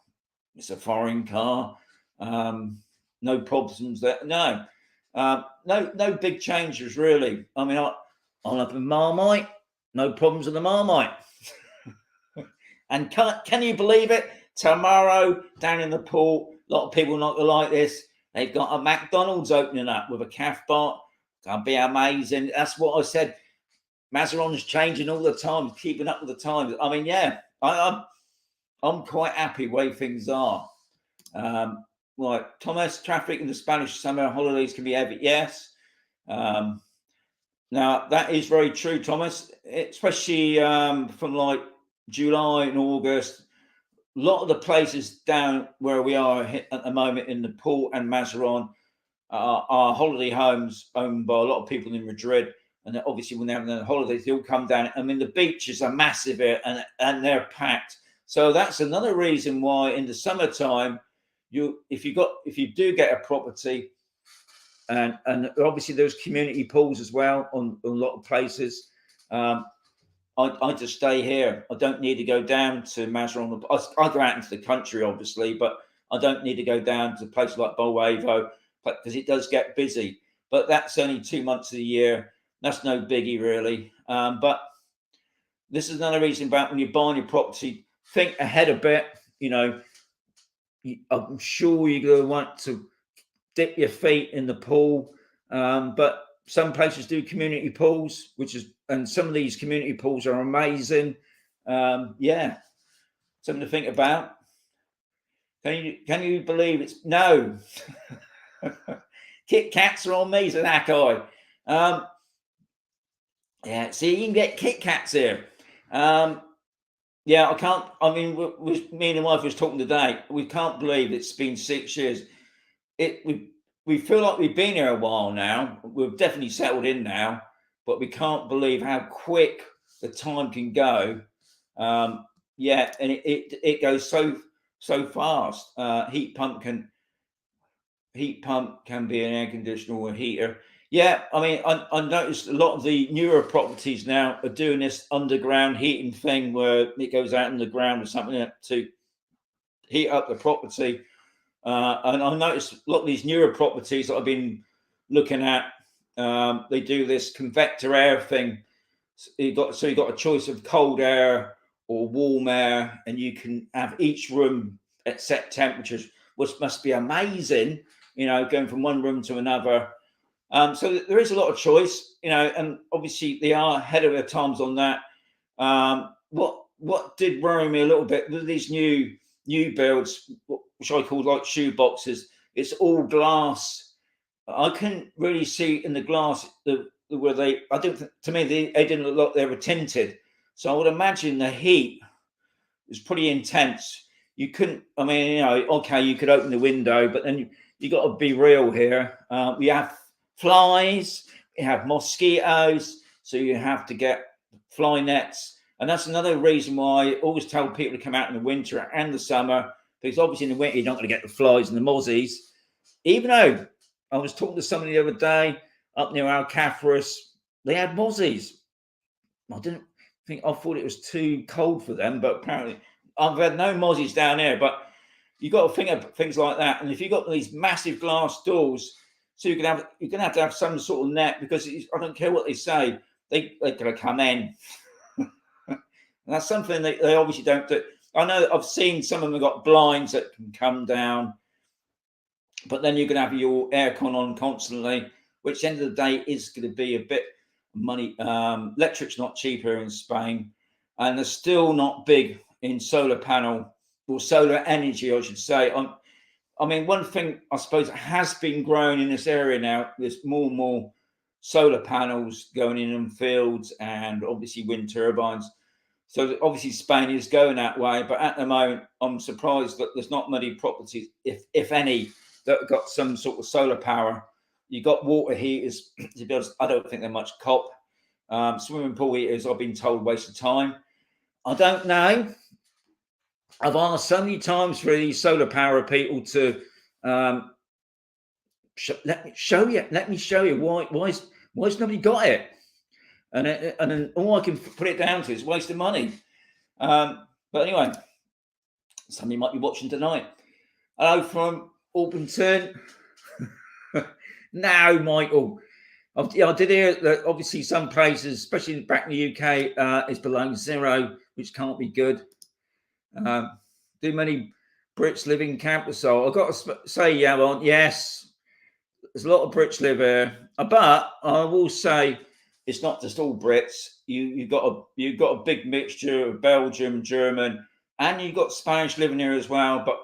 it's a foreign car. No problems there. No big changes really. I mean, I'll have a Marmite. No problems with the Marmite. And can you believe it? Tomorrow down in the port, a lot of people not gonna like this. They've got a McDonald's opening up with a calf bar. Gonna be amazing. That's what I said. Mazarrón's changing all the time, keeping up with the times. I mean, yeah, I'm quite happy way things are. Right, Thomas, traffic in the Spanish summer holidays can be heavy. Yes. Now that is very true, Thomas, especially from like July and August. A lot of the places down where we are at the moment in the port and Mazarrón are holiday homes owned by a lot of people in Madrid. And obviously when they're having their holidays, they all come down. I mean, the beaches are massive here and they're packed. So that's another reason why in the summertime, if you do get a property, and obviously there's community pools as well on a lot of places. I just stay here. I don't need to go down to Mazarrón. I go out into the country, obviously, but I don't need to go down to places like Bolwevo because it does get busy. But that's only 2 months of the year. That's no biggie, really. But this is another reason about when you're buying your property, think ahead a bit. You know, I'm sure you're going to want to dip your feet in the pool, but some places do community pools, and some of these community pools are amazing. Yeah, something to think about. Can you believe it's no? Kit Kats are on me, said Akai. Yeah, see, you can get Kit Kats here. Yeah, I can't. I mean, me and the wife was talking today. We can't believe it's been 6 years. We feel like we've been here a while now. We've definitely settled in now, but we can't believe how quick the time can go. Yeah, and it goes so fast. Heat pump can be an air conditioner or a heater. Yeah, I mean, I noticed a lot of the newer properties now are doing this underground heating thing where it goes out in the ground or something to heat up the property. And I noticed a lot of these newer properties that I've been looking at, they do this convector air thing. So you got a choice of cold air or warm air, and you can have each room at set temperatures, which must be amazing, going from one room to another. So there is a lot of choice, and obviously they are ahead of their times on that. What did worry me a little bit with these new builds, which I call like shoe boxes, it's all glass. I couldn't really see in the glass where to me they didn't look like they were tinted. So I would imagine the heat was pretty intense. You couldn't, I mean, okay, you could open the window, but then you got to be real here. We have flies, we have mosquitoes, so you have to get fly nets. And that's another reason why I always tell people to come out in the winter and the summer, because obviously in the winter you're not going to get the flies and the mozzies. Even though I was talking to somebody the other day up near Alcatraz, they had mozzies. I thought it was too cold for them, but apparently I've had no mozzies down here. But you've got to think of things like that. And if you've got these massive glass doors, so you're going to have to have some sort of net, because I don't care what they say, they're going to come in. And that's something they obviously don't do. I know I've seen some of them got blinds that can come down, but then you're going to have your aircon on constantly, which at the end of the day is going to be a bit money. Electric's not cheaper in Spain, and they're still not big in solar panel or solar energy, I should say. I mean, one thing I suppose has been growing in this area now, there's more and more solar panels going in fields and obviously wind turbines. So obviously Spain is going that way, but at the moment I'm surprised that there's not many properties, if any, that have got some sort of solar power. You got water heaters. To be honest, I don't think they're much cop. Swimming pool heaters, I've been told, waste of time. I don't know. I've asked so many times for these solar power people to let me show you why's nobody got it, and then all I can put it down to is waste of money. But anyway, somebody might be watching tonight. Hello from Orpington. No, Michael. I did hear that obviously some places, especially back in the UK, is below zero, which can't be good. Do many Brits live in Camposol? I've got to say, yeah, well, yes, there's a lot of Brits live here, but I will say it's not just all Brits. You've got a big mixture of Belgium, German, and you've got Spanish living here as well. But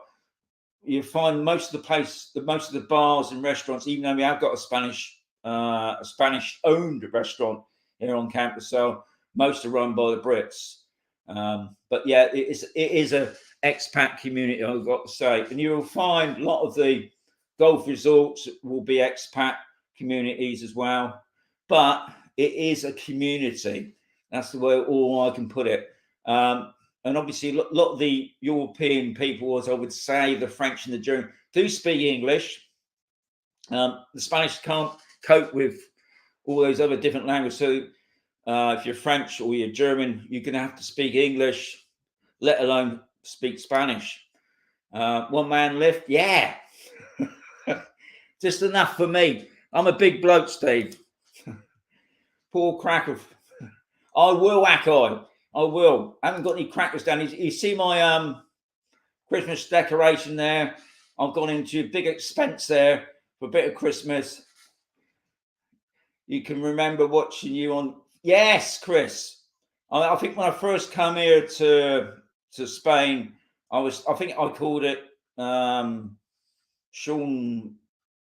you find most of the bars and restaurants, even though we have got a Spanish-owned restaurant here on Camposol, most are run by the Brits. But yeah, it is a expat community, I've got to say, and you will find a lot of the golf resorts will be expat communities as well. But it is a community. That's the way all I can put it. And obviously, a lot of the European people, as I would say, the French and the German, do speak English. The Spanish can't cope with all those other different languages. So if you're French or you're German, you're going to have to speak English, let alone speak Spanish. One man lift, yeah. Just enough for me. I'm a big bloke, Steve. Poor cracker. I will, Ackeye. I will. I haven't got any crackers down. You see my Christmas decoration there? I've gone into a big expense there for a bit of Christmas. You can remember watching you on. Yes, Chris. I think when I first come here to Spain, I think I called it Sean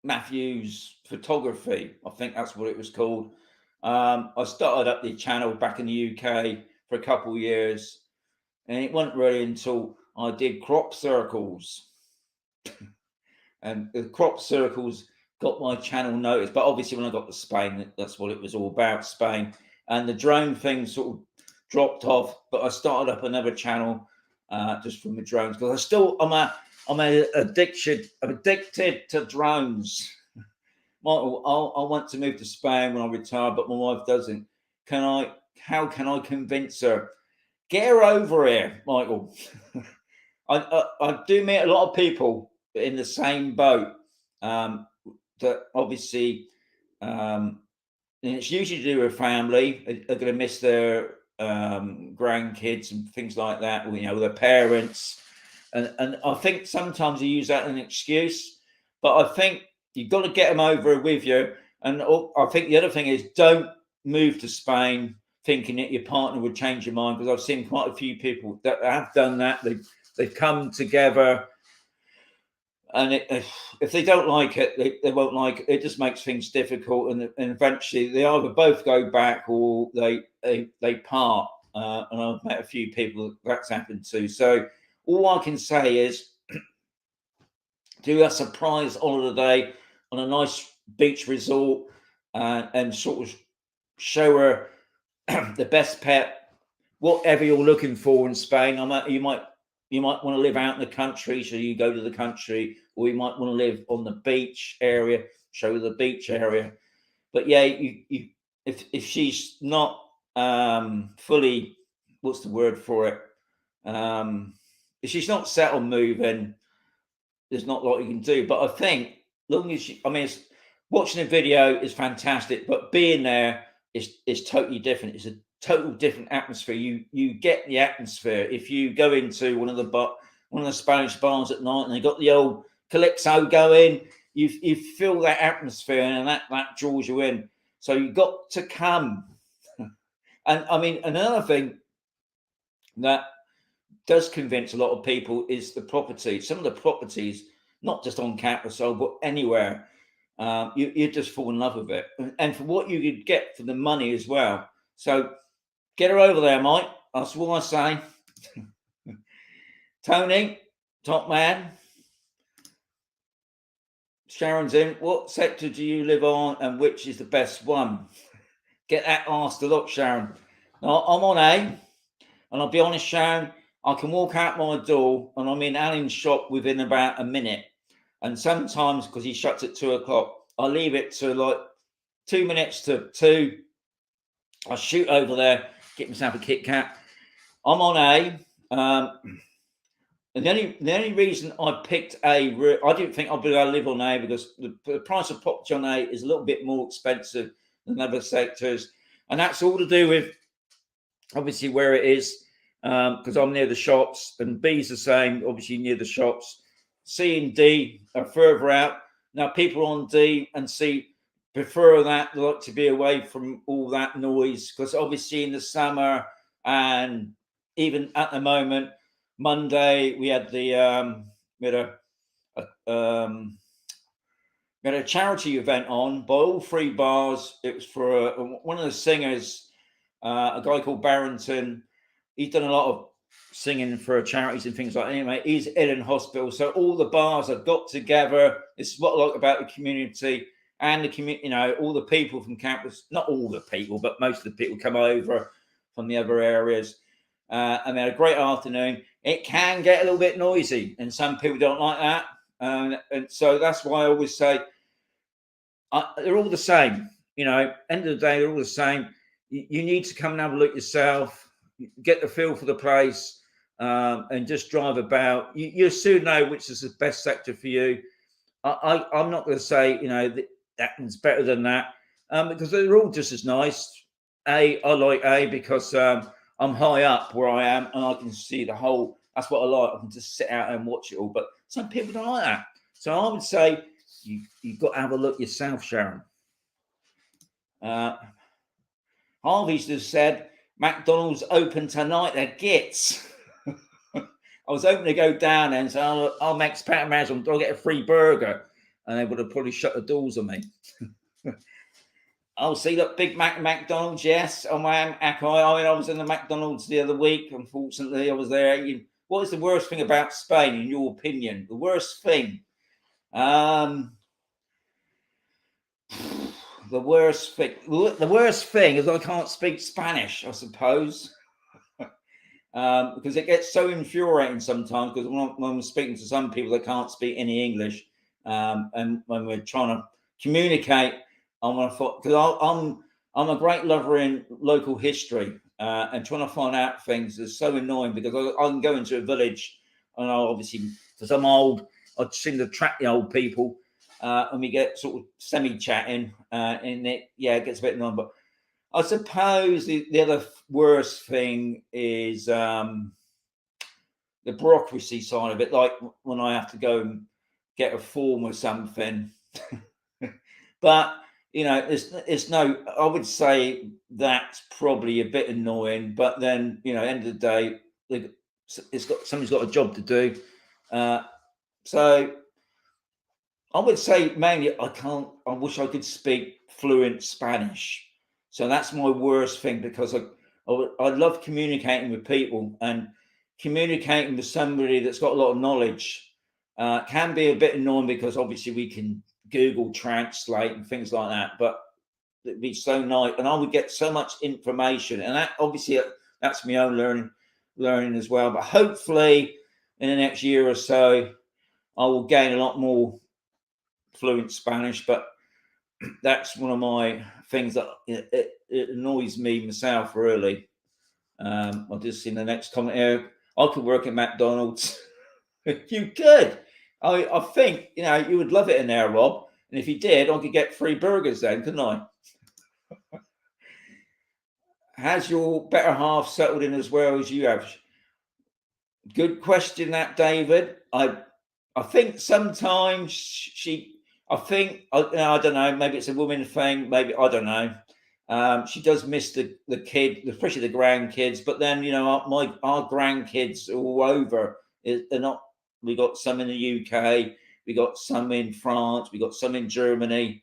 Matthews Photography. I think that's what it was called. I started up the channel back in the UK for a couple of years, and it wasn't really until I did crop circles, and the crop circles got my channel noticed. But obviously, when I got to Spain, that's what it was all about, Spain, and the drone thing sort of dropped off. But I started up another channel just from the drones, because I'm addicted to drones. Michael, I want to move to Spain when I retire, but my wife doesn't. How can I convince her? Get her over here, Michael. I do meet a lot of people in the same boat that obviously, and it's usually to do with family, are going to miss their grandkids and things like that, or, their parents. And I think sometimes you use that as an excuse, but I think you've got to get them over with you. And I think the other thing is, don't move to Spain thinking that your partner would change your mind, because I've seen quite a few people that have done that. They've come together, and if they don't like it, they won't like it. It just makes things difficult, and eventually they either both go back or they part. And I've met a few people that's happened to. So all I can say is, do a surprise holiday on a nice beach resort, and sort of show her the best pet, whatever you're looking for in Spain. You might want to live out in the country, so you go to the country, or you might want to live on the beach area, show her the beach area. But yeah, if she's not fully, what's the word for it? If she's not set on moving, there's not a lot you can do. But I think, long as watching a video is fantastic, but being there is totally different. It's a total different atmosphere. You get the atmosphere if you go into one of the Spanish bars at night and they got the old calypso going. You feel that atmosphere, and that draws you in. So you've got to come And I mean, another thing that does convince a lot of people is the property. Some of the properties, not just on Camposol, but anywhere, you just fall in love with it, and for what you could get for the money as well. So get her over there, Mike. That's what I say. Tony, top man. Sharon's in. What sector do you live on, and which is the best one? Get that asked a lot, Sharon. Now, I'm on A, and I'll be honest, Sharon, I can walk out my door and I'm in Alan's shop within about a minute. And sometimes, because he shuts at 2 o'clock, I leave it to like 2 minutes to 2. I shoot over there, get myself a Kit Kat. I'm on A. And the only reason I picked A, I didn't think I'd be able to live on A because the price of property on A is a little bit more expensive than other sectors. And that's all to do with, obviously, where it is, because I'm near the shops, and B's the same, obviously near the shops. C and D are further out. Now, people on D and C prefer that. They like to be away from all that noise, because obviously in the summer and even at the moment, Monday we had the we had a charity event on by all 3 bars. It was for one of the singers, a guy called Barrington. He's done a lot of singing for charities and things like that. Anyway, he's ill in hospital, so all the bars have got together. This is what I like about the community and the community. You know, all the people from campus, not all the people, but most of the people come over from the other areas, and they had a great afternoon. It can get a little bit noisy, and some people don't like that, and so that's why I always say they're all the same. You know, end of the day, they're all the same. You need to come and have a look yourself, get the feel for the place, and just drive about. You soon know which is the best sector for you. I'm not going to say, you know, that one's better than that, because they're all just as nice. I like A because I'm high up where I am and I can see the whole. That's what I like. I can just sit out and watch it all. But some people don't like that. So I would say you've got to have a look yourself, Sharon. Harvey's just said McDonald's open tonight. They're gits. I was hoping to go down and say, I'll make Expat Amazon. I'll get a free burger. And they would have probably shut the doors on me. I'll see that Big Mac McDonald's. Yes, I was in the McDonald's the other week. Unfortunately, I was there. What is the worst thing about Spain, in your opinion? The worst thing? The worst thing is I can't speak Spanish, I suppose. Because it gets so infuriating sometimes, because when I'm speaking to some people that can't speak any English, and when we're trying to communicate, because I'm a great lover in local history, and trying to find out things is so annoying, because I can go into a village and obviously, because I'm old, I seem to attract the old people, and we get sort of semi-chatting, and it gets a bit annoying. But I suppose the other worst thing is the bureaucracy side of it, like when I have to go and get a form or something. But you know, it's no. I would say that's probably a bit annoying. But then, you know, end of the day, somebody's got a job to do. So I would say mainly I wish I could speak fluent Spanish. So that's my worst thing, because I love communicating with people, and communicating with somebody that's got a lot of knowledge can be a bit annoying, because obviously we can Google Translate and things like that, but it'd be so nice, and I would get so much information, and that obviously that's my own learning as well. But hopefully in the next year or so I will gain a lot more fluent Spanish. But that's one of my things that it annoys me myself, really. I've just seen the next comment here. I could work at McDonald's. You could. I think, you know, you would love it in there, Rob. And if you did, I could get free burgers then, couldn't I? Has your better half settled in as well as you have? Good question, that, David. I think sometimes I don't know, maybe it's a woman thing, maybe, I don't know. She does miss the kid, especially the grandkids. But then, you know, our grandkids are all over. They're not. We got some in the UK. We got some in France. We got some in Germany.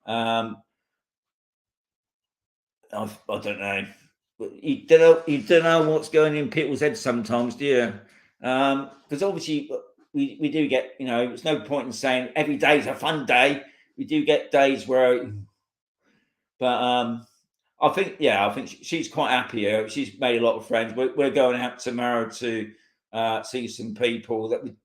I don't know. You don't know what's going in people's heads sometimes, do you? Because obviously we do get, you know, there's no point in saying every day's a fun day. We do get days where, but I think she's quite happy here. She's made a lot of friends. We're going out tomorrow to see some people that we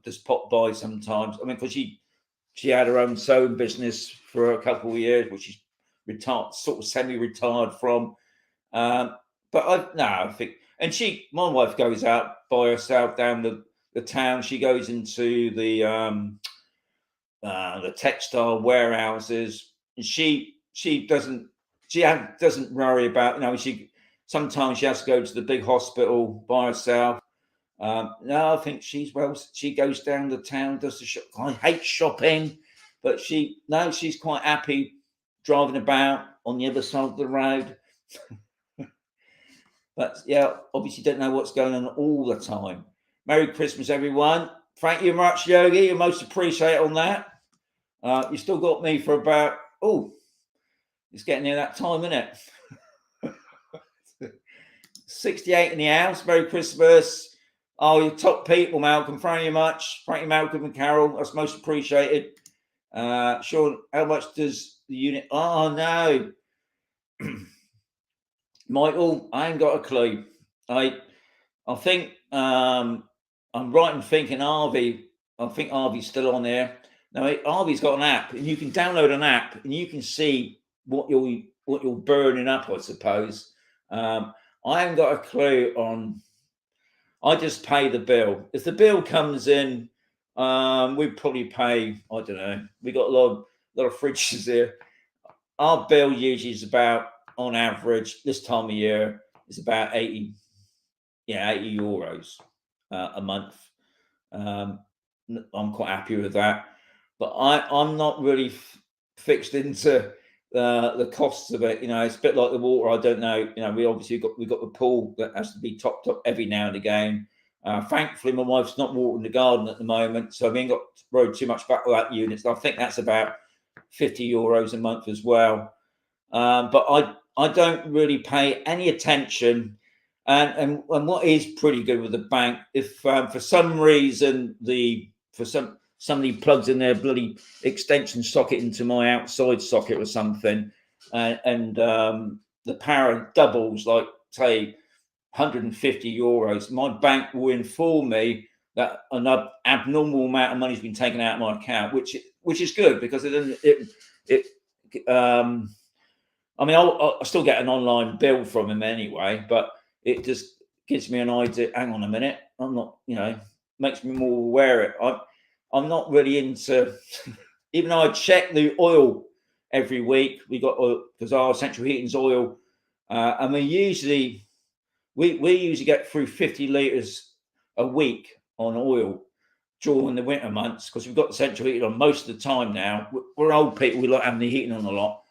just pop by sometimes. I mean, because she had her own sewing business for a couple of years, which she's retired, sort of semi-retired from. But I think, and my wife goes out by herself down the town. She goes into the textile warehouses, and she doesn't worry about, you know, sometimes she has to go to the big hospital by herself. No, I think she goes down the town, does the shop. I hate shopping, but she's quite happy driving about on the other side of the road. But yeah, obviously don't know what's going on all the time. Merry Christmas, everyone. Thank you much, Yogi. You most appreciate on that. You still got me for about, it's getting near that time, isn't it? 68 in the house. Merry Christmas. Oh, you top people, Malcolm. Thank you much. Thank you, Malcolm and Carol. That's most appreciated. Sean, how much does the unit? Oh, no. Michael, I ain't got a clue. I think I'm right in thinking Harvey. I think Harvey's still on there. Now Harvey's got an app, and you can download an app, and you can see what you're burning up, I suppose. I haven't got a clue on. I just pay the bill. If the bill comes in, we probably pay. I don't know. We got a lot of fridges here. Our bill usually is about, on average, this time of year, is about 80 euros a month. I'm quite happy with that, but I'm not really fixed into the costs of it. You know, it's a bit like the water. I don't know. You know, we got the pool that has to be topped up every now and again. Thankfully, my wife's not watering the garden at the moment, so I ain't got to worry too much about that unit. So I think that's about 50 euros a month as well. But I don't really pay any attention. And what is pretty good with the bank, if for some reason somebody plugs in their bloody extension socket into my outside socket or something, and the power doubles, like say 150 euros, my bank will inform me that an abnormal amount of money has been taken out of my account, which is good, because I mean, I'll still get an online bill from him anyway, but it just gives me an idea. Hang on a minute, I'm not, you know, makes me more aware. I'm not really into, even though I check the oil every week. We got oil because our central heating's oil, and we usually get through 50 litres a week on oil during the winter months, because we've got the central heating on most of the time now. We're old people, we like having the heating on a lot.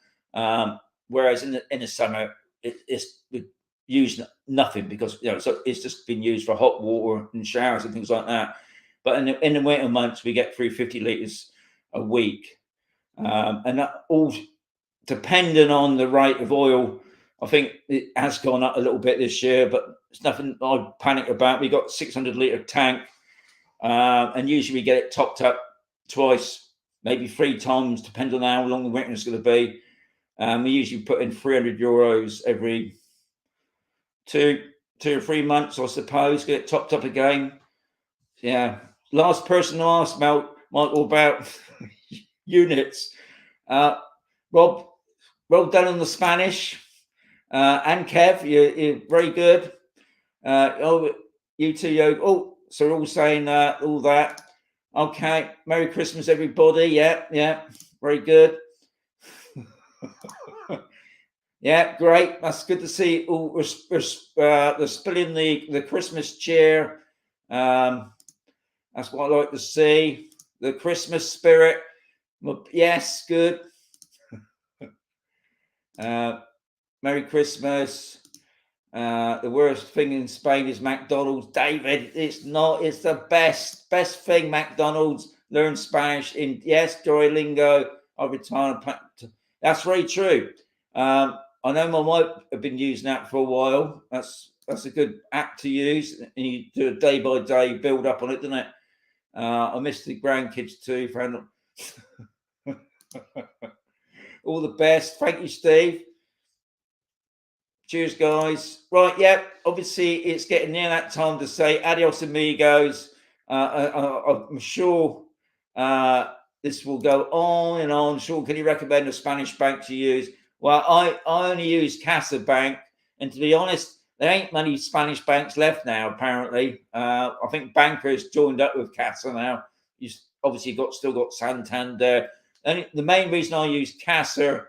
Whereas in the summer, we use nothing, because, you know, so it's just been used for hot water and showers and things like that. But in the winter months, we get through 50 litres a week, and that all depending on the rate of oil. I think it has gone up a little bit this year, but it's nothing I'd panic about. We got 600-litre tank, and usually we get it topped up twice, maybe 3 times, depending on how long the winter is going to be. We usually put in 300 euros every 2 or 3 months, I suppose, get it topped up again. Yeah. Last person to ask, Michael, about units. Rob, well done on the Spanish. And Kev, you're very good. You two, so we're all saying all that. Okay. Merry Christmas, everybody. Yeah. Very good. Yeah, great. That's good to see. We're spilling the Christmas cheer. That's what I like to see. The Christmas spirit. Yes, good. Merry Christmas. The worst thing in Spain is McDonald's. David, it's not. It's the best thing. McDonald's. Learn Spanish in Duolingo. I retire. That's very true. I know my wife have been using that for a while. That's a good app to use, and you do a day by day build up on it, doesn't it? I miss the grandkids too. All the best. Thank you, Steve. Cheers, guys. Right, yeah. Obviously, it's getting near that time to say adios, amigos. I'm sure this will go on and on. Sean, can you recommend a Spanish bank to use? Well, I only use CaixaBank, and to be honest, there ain't many Spanish banks left now. Apparently, I think Bankers joined up with Casa now. You obviously still got Santander, and the main reason I use Casa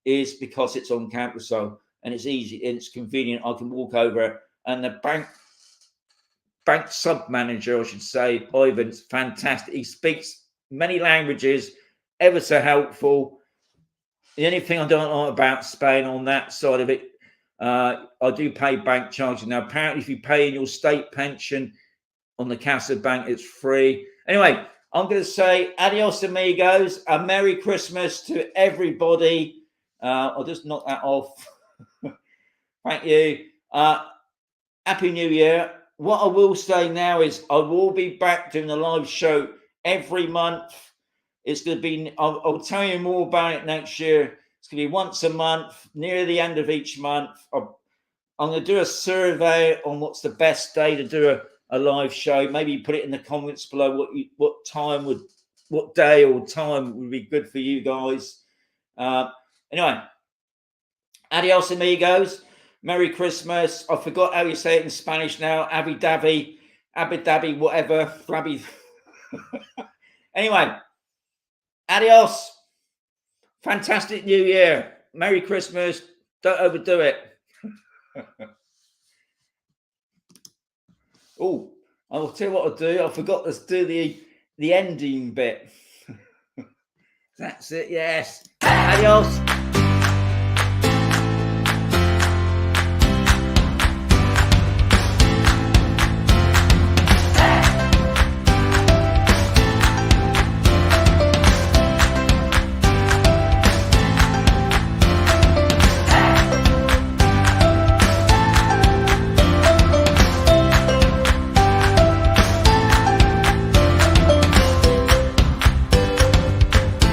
is because it's on Camposol and it's easy and it's convenient. I can walk over, and the bank sub manager, I should say, Ivan's fantastic. He speaks many languages, ever so helpful. The only thing I don't like about Spain on that side of it, I do pay bank charges. Now, apparently, if you pay in your state pension on the CaixaBank, it's free. Anyway, I'm going to say adios, amigos. A Merry Christmas to everybody. I'll just knock that off. Thank you. Happy New Year. What I will say now is I will be back doing a live show every month. It's going to be, I'll tell you more about it next year. It's going to be once a month, near the end of each month. I'm going to do a survey on what's the best day to do a live show. Maybe put it in the comments below what day or time would be good for you guys. Anyway, adios, amigos. Merry Christmas. I forgot how you say it in Spanish now. Abu Dhabi, whatever. Flabby. Anyway, adios. Fantastic New Year. Merry Christmas. Don't overdo it. Oh, I'll tell you what I'll do. I forgot to do the ending bit. That's it. Yes. Adios.